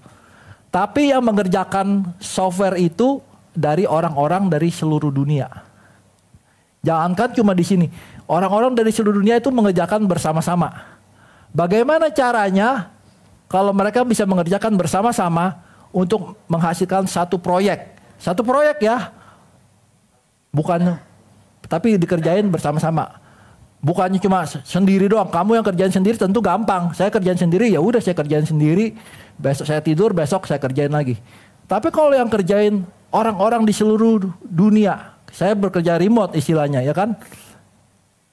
Tapi yang mengerjakan software itu dari orang-orang dari seluruh dunia. Jangankan cuma di sini, orang-orang dari seluruh dunia itu mengerjakan bersama-sama. Bagaimana caranya kalau mereka bisa mengerjakan bersama-sama untuk menghasilkan satu proyek ya? Bukan, tapi dikerjain bersama-sama. Bukannya cuma sendiri doang. Kamu yang kerjain sendiri tentu gampang. Saya kerjain sendiri, ya udah saya kerjain sendiri. Besok saya tidur, besok saya kerjain lagi. Tapi kalau yang kerjain orang-orang di seluruh dunia, saya bekerja remote istilahnya, ya kan?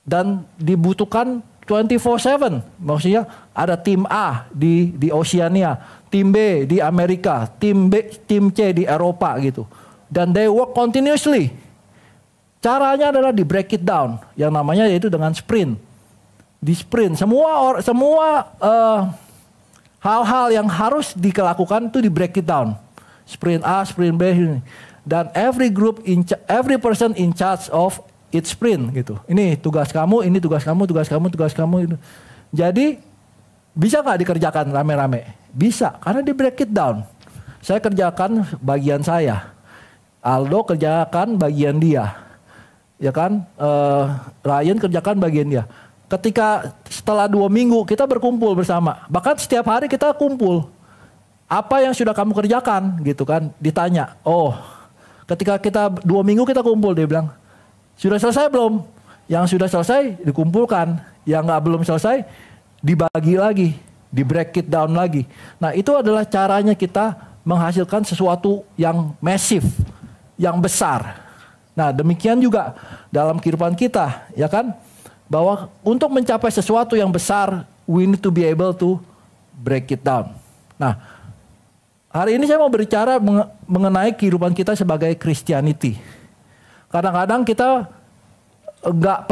Dan dibutuhkan 24/7. Maksudnya ada tim A di Oceania, tim B di Amerika, tim C di Eropa gitu. Dan they work continuously. Caranya adalah di break it down, yang namanya yaitu dengan sprint. Di sprint, semua hal-hal yang harus dilakukan itu di break it down. Sprint A, sprint B, dan every person in charge of its sprint gitu. Ini tugas kamu, ini tugas kamu, tugas kamu, tugas kamu itu. Jadi bisa nggak dikerjakan rame-rame? Bisa, karena di break it down. Saya kerjakan bagian saya, Aldo kerjakan bagian dia. Ya kan, Ryan kerjakan bagian dia. Ketika setelah 2 minggu kita berkumpul bersama. Bahkan setiap hari kita kumpul. Apa yang sudah kamu kerjakan gitu kan? Ditanya. Oh, ketika kita 2 minggu kita kumpul, dia bilang, sudah selesai belum? Yang sudah selesai dikumpulkan. Yang belum selesai dibagi lagi. Di break it down lagi. Nah, itu adalah caranya kita menghasilkan sesuatu yang masif. Yang besar. Nah, demikian juga dalam kehidupan kita, ya kan? Bahwa untuk mencapai sesuatu yang besar, we need to be able to break it down. Nah, hari ini saya mau berbicara mengenai kehidupan kita sebagai Christianity. Kadang-kadang kita nggak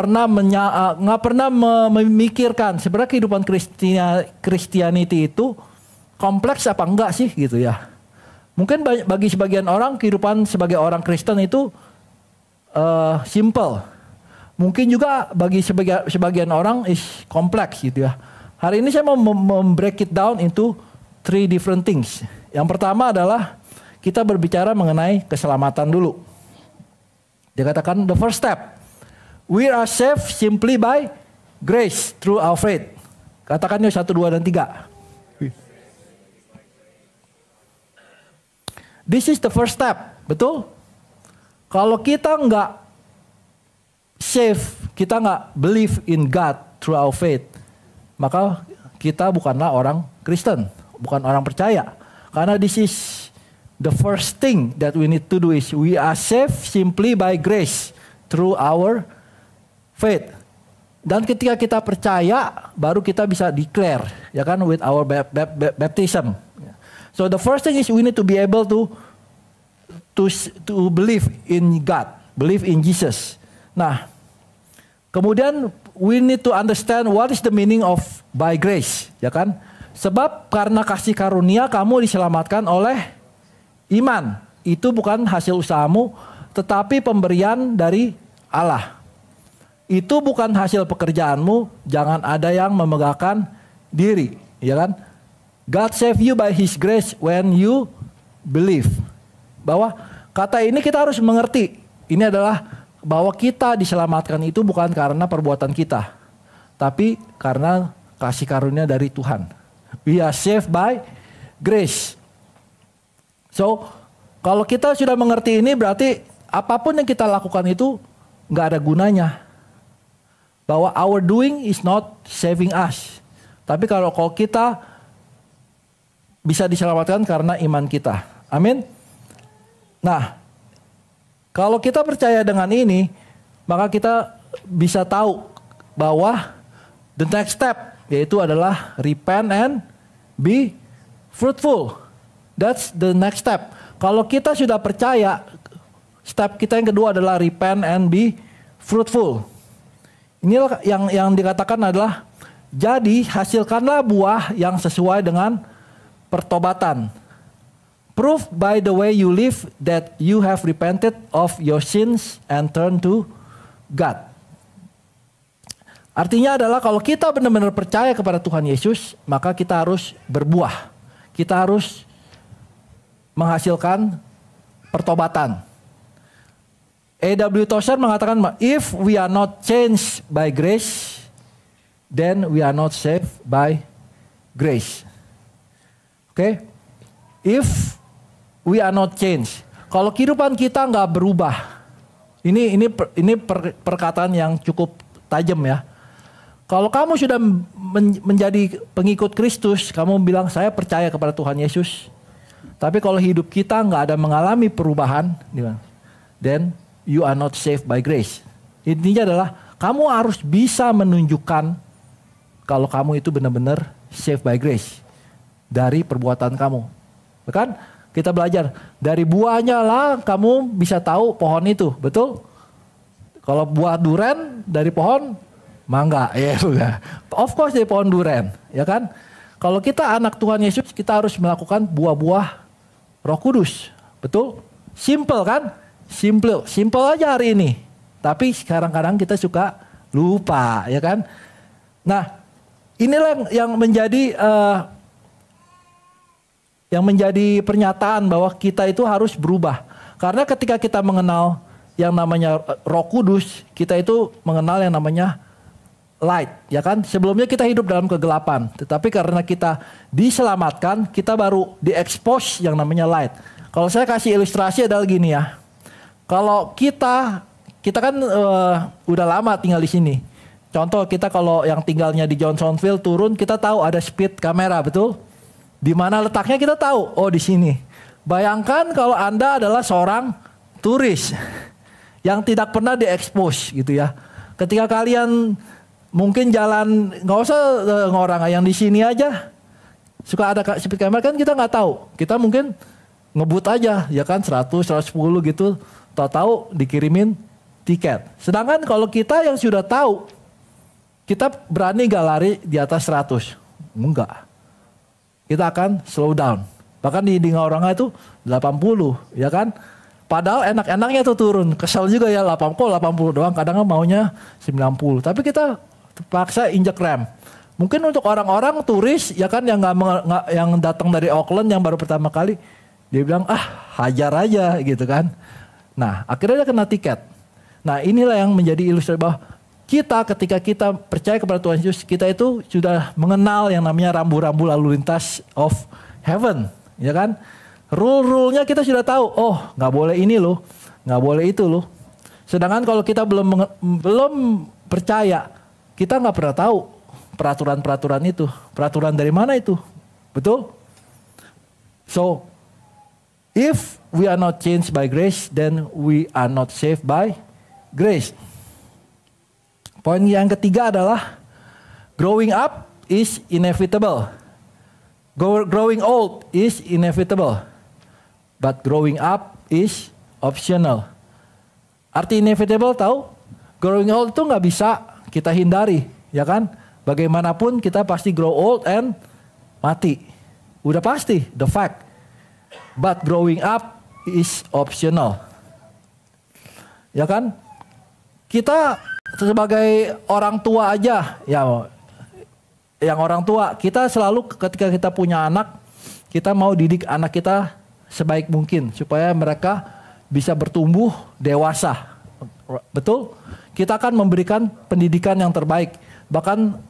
pernah memikirkan sebenarnya kehidupan Christianity itu kompleks apa enggak sih gitu ya. Mungkin bagi sebagian orang kehidupan sebagai orang Kristen itu simple. Mungkin juga bagi sebagian orang is kompleks gitu ya. Hari ini saya mau break it down into 3 different things. Yang pertama adalah kita berbicara mengenai keselamatan dulu. Dikatakan the first step. We are saved simply by grace through our faith. Katakan yuk 1, 2, dan 3. This is the first step. Betul? Kalau kita nggak save, kita nggak believe in God through our faith, maka kita bukanlah orang Kristen, bukan orang percaya. Karena this is the first thing that we need to do is we are saved simply by grace through our faith. Dan ketika kita percaya, baru kita bisa declare, ya kan, with our baptism. So the first thing is we need to be able to believe in God, believe in Jesus. Nah, kemudian we need to understand what is the meaning of by grace, ya kan? Sebab karena kasih karunia kamu diselamatkan oleh iman. Itu bukan hasil usahamu, tetapi pemberian dari Allah. Itu bukan hasil pekerjaanmu, jangan ada yang memegahkan diri, ya kan? God save you by His grace when you believe. Bahwa kata ini kita harus mengerti, ini adalah bahwa kita diselamatkan itu bukan karena perbuatan kita, tapi karena kasih karunia dari Tuhan. We are saved by grace. So, kalau kita sudah mengerti ini berarti apapun yang kita lakukan itu nggak ada gunanya. Bahwa our doing is not saving us. Tapi kalau kita bisa diselamatkan karena iman kita. Amin. Nah, kalau kita percaya dengan ini, maka kita bisa tahu bahwa the next step yaitu adalah repent and be fruitful. That's the next step. Kalau kita sudah percaya, step kita yang kedua adalah repent and be fruitful. Inilah yang dikatakan adalah jadi hasilkanlah buah yang sesuai dengan pertobatan. Prove by the way you live that you have repented of your sins and turned to God. Artinya adalah kalau kita benar-benar percaya kepada Tuhan Yesus, maka kita harus berbuah. Kita harus menghasilkan pertobatan. A.W. Tozer mengatakan, if we are not changed by grace, then we are not saved by grace. Oke? If we are not changed. Kalau kehidupan kita nggak berubah, ini perkataan yang cukup tajam ya. Kalau kamu sudah menjadi pengikut Kristus, kamu bilang saya percaya kepada Tuhan Yesus. Tapi kalau hidup kita nggak ada mengalami perubahan, then you are not saved by grace. Intinya adalah kamu harus bisa menunjukkan kalau kamu itu benar-benar saved by grace dari perbuatan kamu, kan? Kita belajar dari buahnya lah kamu bisa tahu pohon itu, betul? Kalau buah durian dari pohon mangga, ya sudah. Of course dari pohon durian, ya kan? Kalau kita anak Tuhan Yesus, kita harus melakukan buah-buah Roh Kudus, betul? Simple kan? Simple aja hari ini. Tapi kadang-kadang kita suka lupa, ya kan? Nah, inilah yang menjadi pernyataan bahwa kita itu harus berubah. Karena ketika kita mengenal yang namanya Roh Kudus, kita itu mengenal yang namanya light, ya kan? Sebelumnya kita hidup dalam kegelapan, tetapi karena kita diselamatkan, kita baru diekspos yang namanya light. Kalau saya kasih ilustrasi adalah gini ya. Kalau kita kan udah lama tinggal di sini. Contoh kita kalau yang tinggalnya di Johnsonville turun, kita tahu ada speed kamera, betul? Di mana letaknya kita tahu. Oh, di sini. Bayangkan kalau Anda adalah seorang turis yang tidak pernah diekspos gitu ya. Ketika kalian mungkin jalan, nggak usah orang yang di sini aja suka ada speed camera kan kita nggak tahu. Kita mungkin ngebut aja ya kan 100, 110 gitu. Tahu-tahu dikirimin tiket. Sedangkan kalau kita yang sudah tahu, kita berani gak lari di atas 100? Enggak. Kita akan slow down. Bahkan di orangnya itu 80 ya kan. Padahal enak-enaknya tuh turun. Kesel juga ya 80 doang. Kadang maunya 90. Tapi kita terpaksa injek rem. Mungkin untuk orang-orang turis ya kan yang yang datang dari Auckland yang baru pertama kali. Dia bilang hajar aja gitu kan. Nah akhirnya dia kena tiket. Nah inilah yang menjadi ilustrasi bahwa kita ketika kita percaya kepada Tuhan Yesus. Kita itu sudah mengenal yang namanya rambu-rambu lalu lintas of heaven. Ya kan? Rule-rule-nya kita sudah tahu. Oh, nggak boleh ini loh, nggak boleh itu loh. Sedangkan kalau kita belum percaya, kita nggak pernah tahu peraturan-peraturan itu. Peraturan dari mana itu? Betul? So, if we are not changed by grace, then we are not saved by grace. Poin yang ketiga adalah growing up is inevitable. Growing old is inevitable, but growing up is optional. Arti inevitable tahu? Growing old itu nggak bisa kita hindari, ya kan? Bagaimanapun kita pasti grow old and mati. Udah pasti, the fact. But growing up is optional. Ya kan? Kita sebagai orang tua aja, ya. Yang orang tua, kita selalu ketika kita punya anak, kita mau didik anak kita sebaik mungkin supaya mereka bisa bertumbuh dewasa. Betul? Kita akan memberikan pendidikan yang terbaik. Bahkan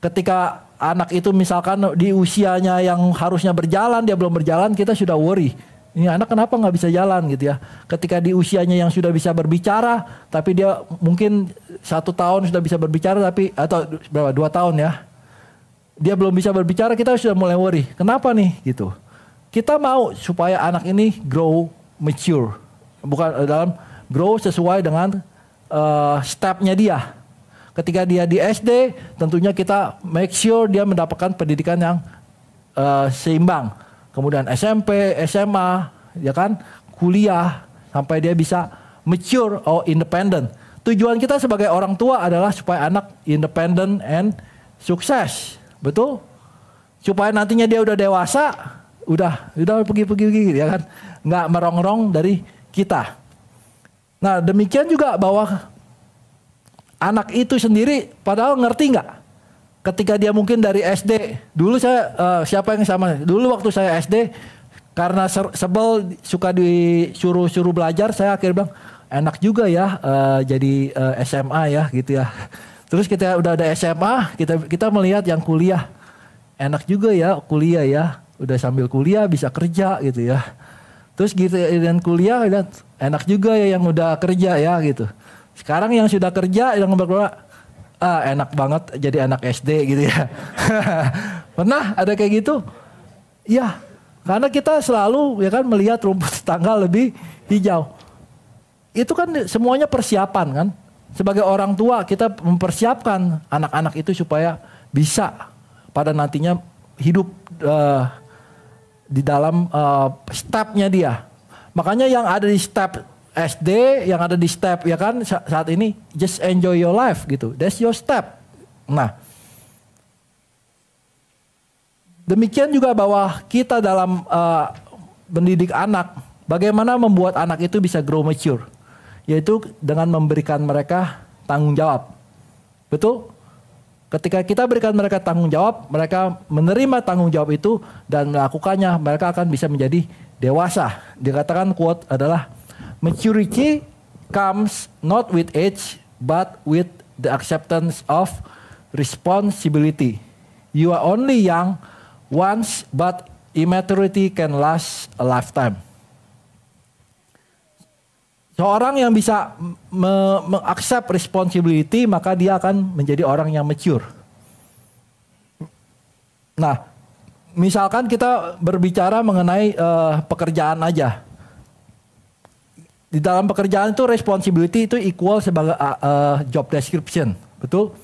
ketika anak itu misalkan di usianya yang harusnya berjalan, dia belum berjalan, kita sudah worry. Ini anak kenapa nggak bisa jalan gitu ya. Ketika di usianya yang sudah bisa berbicara, tapi dia mungkin 1 tahun sudah bisa berbicara, tapi atau berapa 2 tahun ya, dia belum bisa berbicara, kita sudah mulai worry. Kenapa nih gitu? Kita mau supaya anak ini grow mature, bukan dalam grow sesuai dengan stepnya dia. Ketika dia di SD, tentunya kita make sure dia mendapatkan pendidikan yang seimbang. Kemudian SMP, SMA, ya kan, kuliah, sampai dia bisa mature or independent. Tujuan kita sebagai orang tua adalah supaya anak independent and sukses, betul? Supaya nantinya dia udah dewasa, udah pergi-pergi, ya kan, nggak merongrong dari kita. Nah demikian juga bahwa anak itu sendiri, padahal ngerti nggak? Ketika dia mungkin dari SD, dulu saya siapa yang sama? Dulu waktu saya SD, karena sebel suka disuruh belajar, saya akhirnya bilang enak juga ya jadi SMA ya gitu ya. Terus kita udah ada SMA, kita melihat yang kuliah, enak juga ya kuliah ya, udah sambil kuliah bisa kerja gitu ya. Terus gitu dan kuliah enak juga ya yang udah kerja ya gitu. Sekarang yang sudah kerja yang berkeluarga, enak banget jadi anak SD gitu ya. Pernah ada kayak gitu? Ya, karena kita selalu ya kan melihat rumput tetangga lebih hijau. Itu kan semuanya persiapan kan. Sebagai orang tua kita mempersiapkan anak-anak itu supaya bisa pada nantinya hidup di dalam stepnya dia. Makanya yang ada di step SD, yang ada di step ya kan saat ini just enjoy your life gitu. That's your step. Nah, demikian juga bahwa kita dalam mendidik anak, bagaimana membuat anak itu bisa grow mature, yaitu dengan memberikan mereka tanggung jawab. Betul? Ketika kita berikan mereka tanggung jawab, mereka menerima tanggung jawab itu dan melakukannya, mereka akan bisa menjadi dewasa. Dikatakan quote adalah, maturity comes not with age but with the acceptance of responsibility. You are only young once, but immaturity can last a lifetime. Seorang yang bisa mengaccept responsibility, maka dia akan menjadi orang yang mature. Nah, misalkan kita berbicara mengenai pekerjaan aja. Di dalam pekerjaan itu responsibility itu equal sebagai job description, betul?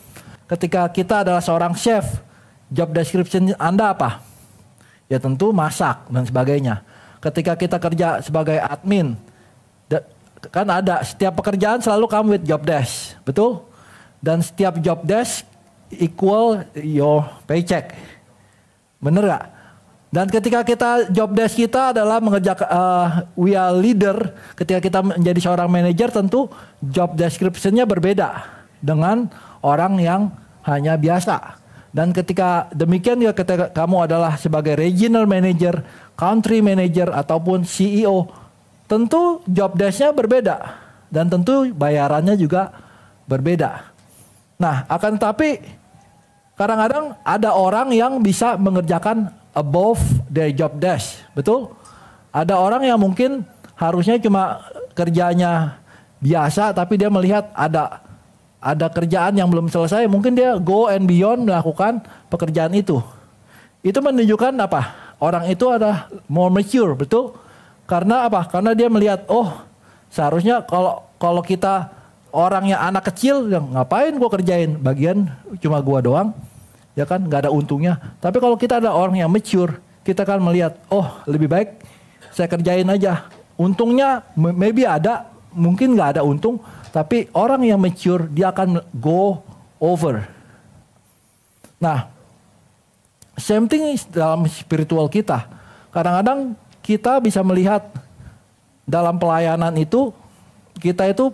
Ketika kita adalah seorang chef, job description Anda apa? Ya tentu masak dan sebagainya. Ketika kita kerja sebagai admin, kan ada setiap pekerjaan selalu come with job desk, betul? Dan setiap job desk equal your paycheck, bener gak? Dan ketika kita job desk kita adalah mengerjakan we are leader, ketika kita menjadi seorang manager tentu job description-nya berbeda dengan orang yang hanya biasa. Dan ketika demikian ya ketika kamu adalah sebagai regional manager, country manager ataupun CEO, tentu job desk-nya berbeda dan tentu bayarannya juga berbeda. Nah, akan tetapi kadang-kadang ada orang yang bisa mengerjakan above their job desk, betul? Ada orang yang mungkin harusnya cuma kerjanya biasa, tapi dia melihat ada kerjaan yang belum selesai, mungkin dia go and beyond melakukan pekerjaan itu. Itu menunjukkan apa? Orang itu ada more mature, betul? Karena apa? Karena dia melihat, oh seharusnya kalau kita orangnya anak kecil, yang ngapain gue kerjain? Bagian cuma gue doang, ya kan nggak ada untungnya. Tapi kalau kita ada orang yang mature, kita kan melihat, oh lebih baik saya kerjain aja. Untungnya maybe ada, mungkin nggak ada untung. Tapi orang yang mature, dia akan go over. Nah, same thing dalam spiritual kita. Kadang-kadang kita bisa melihat dalam pelayanan itu, kita itu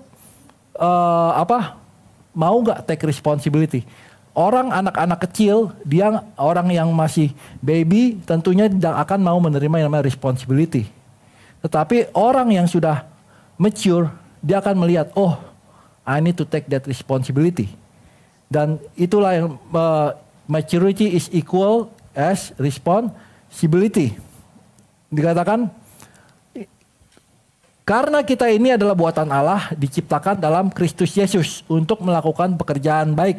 mau nggak take responsibility. Orang anak-anak kecil, dia orang yang masih baby, tentunya tidak akan mau menerima yang namanya responsibility. Tetapi orang yang sudah mature, dia akan melihat, oh I need to take that responsibility. Dan itulah yang maturity is equal as responsibility. Dikatakan, karena kita ini adalah buatan Allah, diciptakan dalam Kristus Yesus untuk melakukan pekerjaan baik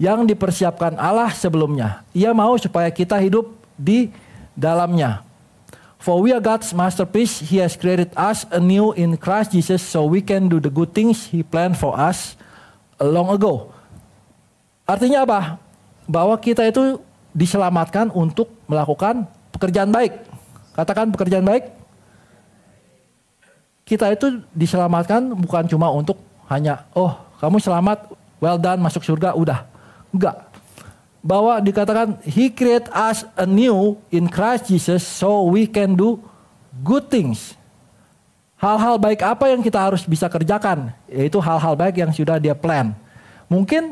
yang dipersiapkan Allah sebelumnya. Ia mau supaya kita hidup di dalamnya. For we are God's masterpiece, He has created us anew in Christ Jesus so we can do the good things He planned for us long ago. Artinya apa? Bahwa kita itu diselamatkan untuk melakukan pekerjaan baik. Katakan pekerjaan baik. Kita itu diselamatkan bukan cuma untuk hanya, oh kamu selamat, well done, masuk surga, udah. Enggak. Bahwa dikatakan He create us anew in Christ Jesus so we can do good things. Hal-hal baik apa yang kita harus bisa kerjakan? Yaitu hal-hal baik yang sudah Dia plan. Mungkin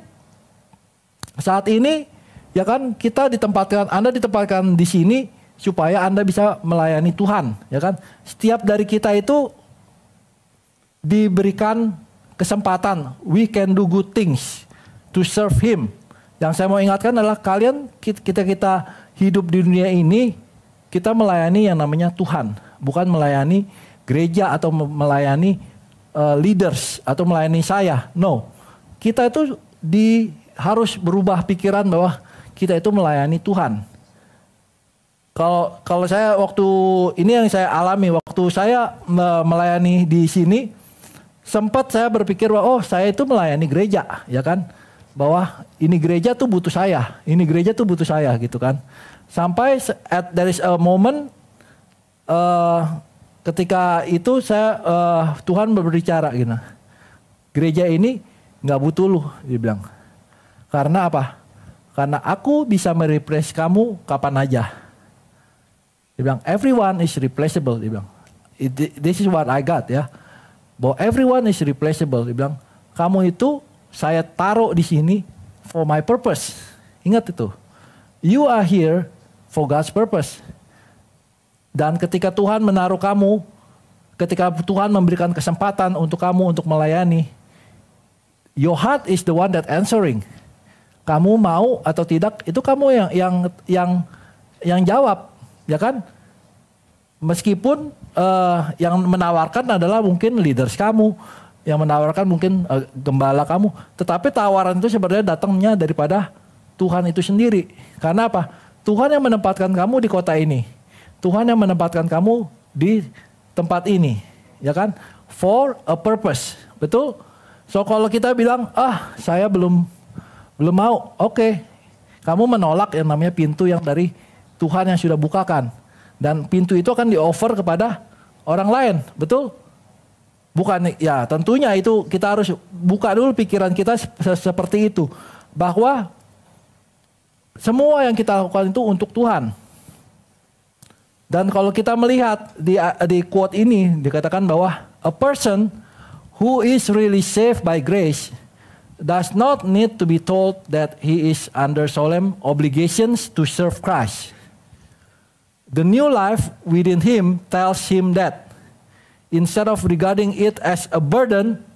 saat ini ya kan kita ditempatkan, Anda ditempatkan di sini supaya Anda bisa melayani Tuhan, ya kan? Setiap dari kita itu diberikan kesempatan, we can do good things to serve Him. Yang saya mau ingatkan adalah kalian, kita hidup di dunia ini, kita melayani yang namanya Tuhan, bukan melayani gereja atau melayani leaders atau melayani saya. No, kita itu harus berubah pikiran bahwa kita itu melayani Tuhan. Kalau saya waktu ini yang saya alami, waktu saya melayani di sini, sempat saya berpikir bahwa oh saya itu melayani gereja, ya kan? Bahwa ini gereja tuh butuh saya, ini gereja tuh butuh saya gitu kan. Sampai there is a moment ketika itu saya Tuhan berbicara gitu. Gereja ini nggak butuh lu, dia bilang. Karena apa? Karena aku bisa mereplace kamu kapan aja. Dia bilang, everyone is replaceable. Dia bilang, this is what I got ya. Bahwa everyone is replaceable. Dia bilang, kamu itu saya taruh di sini for my purpose. Ingat itu. You are here for God's purpose. Dan ketika Tuhan menaruh kamu, ketika Tuhan memberikan kesempatan untuk kamu untuk melayani, Your heart is the one that answering. Kamu mau atau tidak, itu kamu yang jawab, ya kan? Meskipun yang menawarkan adalah mungkin leaders kamu, yang menawarkan mungkin gembala kamu, tetapi tawaran itu sebenarnya datangnya daripada Tuhan itu sendiri. Karena apa? Tuhan yang menempatkan kamu di kota ini. Tuhan yang menempatkan kamu di tempat ini, ya kan? For a purpose, betul? So kalau kita bilang, saya belum mau, oke. Kamu menolak yang namanya pintu yang dari Tuhan yang sudah bukakan. Dan pintu itu akan di-offer kepada orang lain, betul? Bukan, ya tentunya itu kita harus buka dulu pikiran kita seperti itu. Bahwa semua yang kita lakukan itu untuk Tuhan. Dan kalau kita melihat di quote ini dikatakan bahwa a person who is really saved by grace does not need to be told that he is under solemn obligations to serve Christ. The new life within him tells him that instead of regarding it as a burden,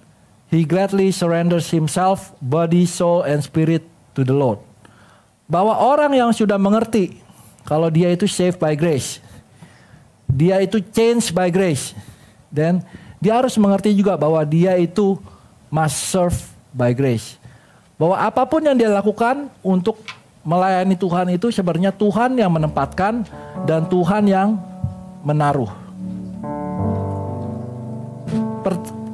he gladly surrenders himself, body, soul, and spirit to the Lord. Bahwa orang yang sudah mengerti kalau dia itu saved by grace, dia itu changed by grace, dan dia harus mengerti juga bahwa dia itu must serve by grace. Bahwa apapun yang dia lakukan untuk melayani Tuhan itu sebenarnya Tuhan yang menempatkan dan Tuhan yang menaruh.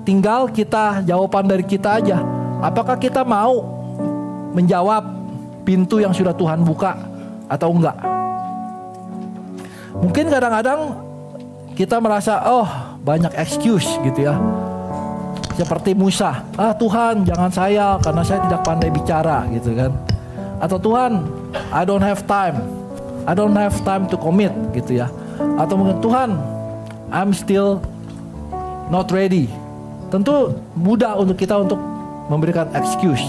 Tinggal kita, jawaban dari kita aja. Apakah kita mau menjawab pintu yang sudah Tuhan buka atau enggak? Mungkin kadang-kadang kita merasa, banyak excuse gitu ya. Seperti Musa, Tuhan jangan saya karena saya tidak pandai bicara gitu kan. Atau Tuhan, I don't have time to commit gitu ya. Atau mungkin Tuhan, I'm still not ready. Tentu mudah untuk kita untuk memberikan excuse.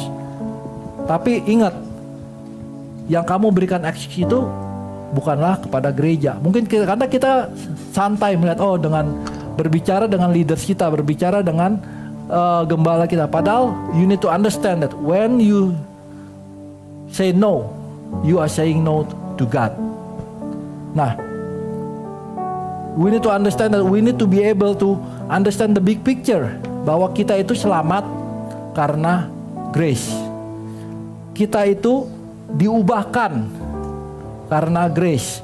Tapi ingat, yang kamu berikan excuse itu bukanlah kepada gereja. Mungkin karena kita santai melihat, dengan berbicara dengan leaders kita, berbicara dengan gembala kita. Padahal you need to understand that when you say no, you are saying no to God. Nah, we need to understand that we need to be able to understand the big picture. Bahwa kita itu selamat karena grace. Kita itu diubahkan karena grace.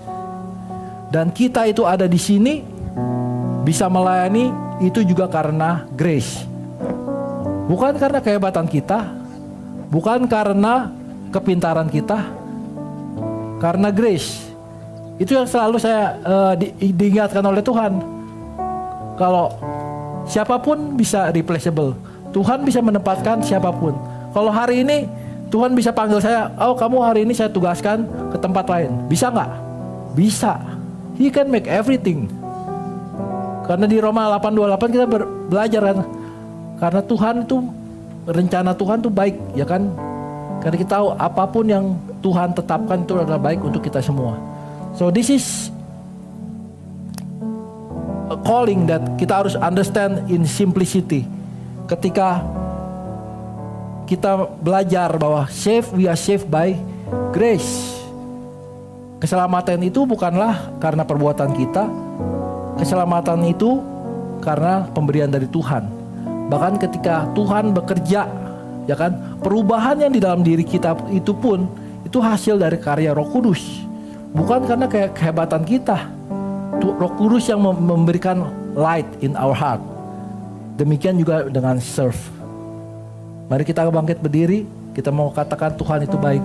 Dan kita itu ada di sini bisa melayani itu juga karena grace. Bukan karena kehebatan kita, bukan karena kepintaran kita, karena grace. Itu yang selalu saya diingatkan oleh Tuhan. Kalau siapapun bisa replaceable, Tuhan bisa menempatkan siapapun. Kalau hari ini Tuhan bisa panggil saya, kamu hari ini saya tugaskan ke tempat lain, bisa nggak? Bisa. He can make everything. Karena di Roma 8:28 kita belajar kan, karena Tuhan itu, rencana Tuhan itu baik, ya kan? Karena kita tahu apapun yang Tuhan tetapkan itu adalah baik untuk kita semua. So this is a calling that kita harus understand in simplicity. Ketika kita belajar bahwa we are saved by grace. Keselamatan itu bukanlah karena perbuatan kita. Keselamatan itu karena pemberian dari Tuhan. Bahkan ketika Tuhan bekerja, ya kan, perubahan yang di dalam diri kita itu pun itu hasil dari karya Roh Kudus. Bukan karena kehebatan kita. Roh Kudus yang memberikan light in our heart. Demikian juga dengan serve. Mari kita bangkit berdiri, kita mau katakan Tuhan itu baik.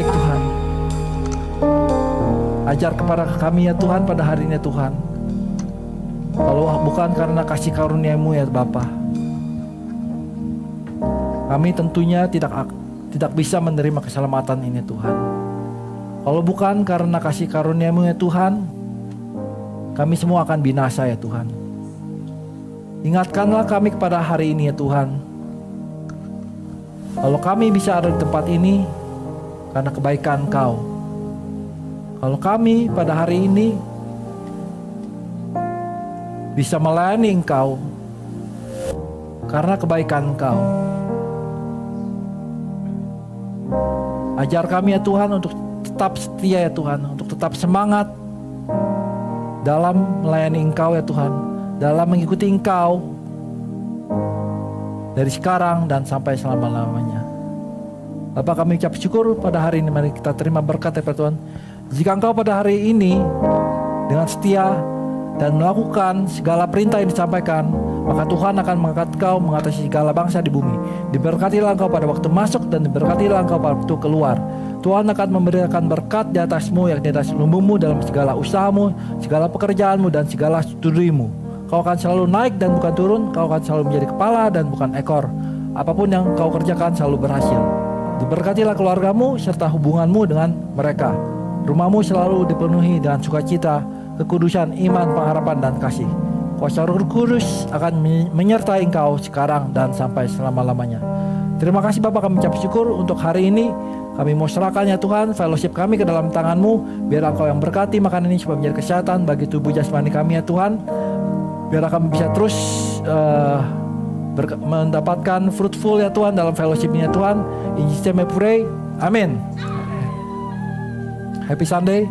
baik Tuhan. Ajar kepada kami ya Tuhan pada hari ini Tuhan. Kalau bukan karena kasih karunia-Mu ya Bapa, kami tentunya tidak bisa menerima keselamatan ini Tuhan. Kalau bukan karena kasih karunia-Mu ya Tuhan, kami semua akan binasa ya Tuhan. Ingatkanlah kami kepada hari ini ya Tuhan. Kalau kami bisa ada di tempat ini karena kebaikan Engkau. Kalau kami pada hari ini bisa melayani Engkau karena kebaikan Engkau. Ajar kami ya Tuhan untuk tetap setia ya Tuhan, untuk tetap semangat dalam melayani Engkau ya Tuhan, dalam mengikuti Engkau dari sekarang dan sampai selama-lamanya. Bapak, kami ucap syukur pada hari ini. Mari kita terima berkat ya Tuhan. Jika Engkau pada hari ini dengan setia dan melakukan segala perintah yang disampaikan, maka Tuhan akan mengangkat Engkau mengatasi segala bangsa di bumi. Diberkatilah Engkau pada waktu masuk dan diberkatilah Engkau pada waktu keluar. Tuhan akan memberikan berkat di atasmu, yang di atas lumbungmu, dalam segala usahamu, segala pekerjaanmu, dan segala studimu. Kau akan selalu naik dan bukan turun. Kau akan selalu menjadi kepala dan bukan ekor. Apapun yang kau kerjakan selalu berhasil. Diberkatilah keluargamu serta hubunganmu dengan mereka. Rumahmu selalu dipenuhi dengan sukacita, kekudusan, iman, pengharapan, dan kasih. Kuasa Roh Kudus akan menyertai engkau sekarang dan sampai selama-lamanya. Terima kasih Bapak, kami ucap syukur untuk hari ini. Kami mau serahkan ya Tuhan fellowship kami ke dalam tangan-Mu. Biar Engkau yang berkati makan ini supaya menjadi kesehatan bagi tubuh jasmani kami ya Tuhan. Biar kami bisa terus mendapatkan fruitful ya Tuhan dalam fellowship ini ya Tuhan. In Jesus name I pray. Amin. Happy Sunday.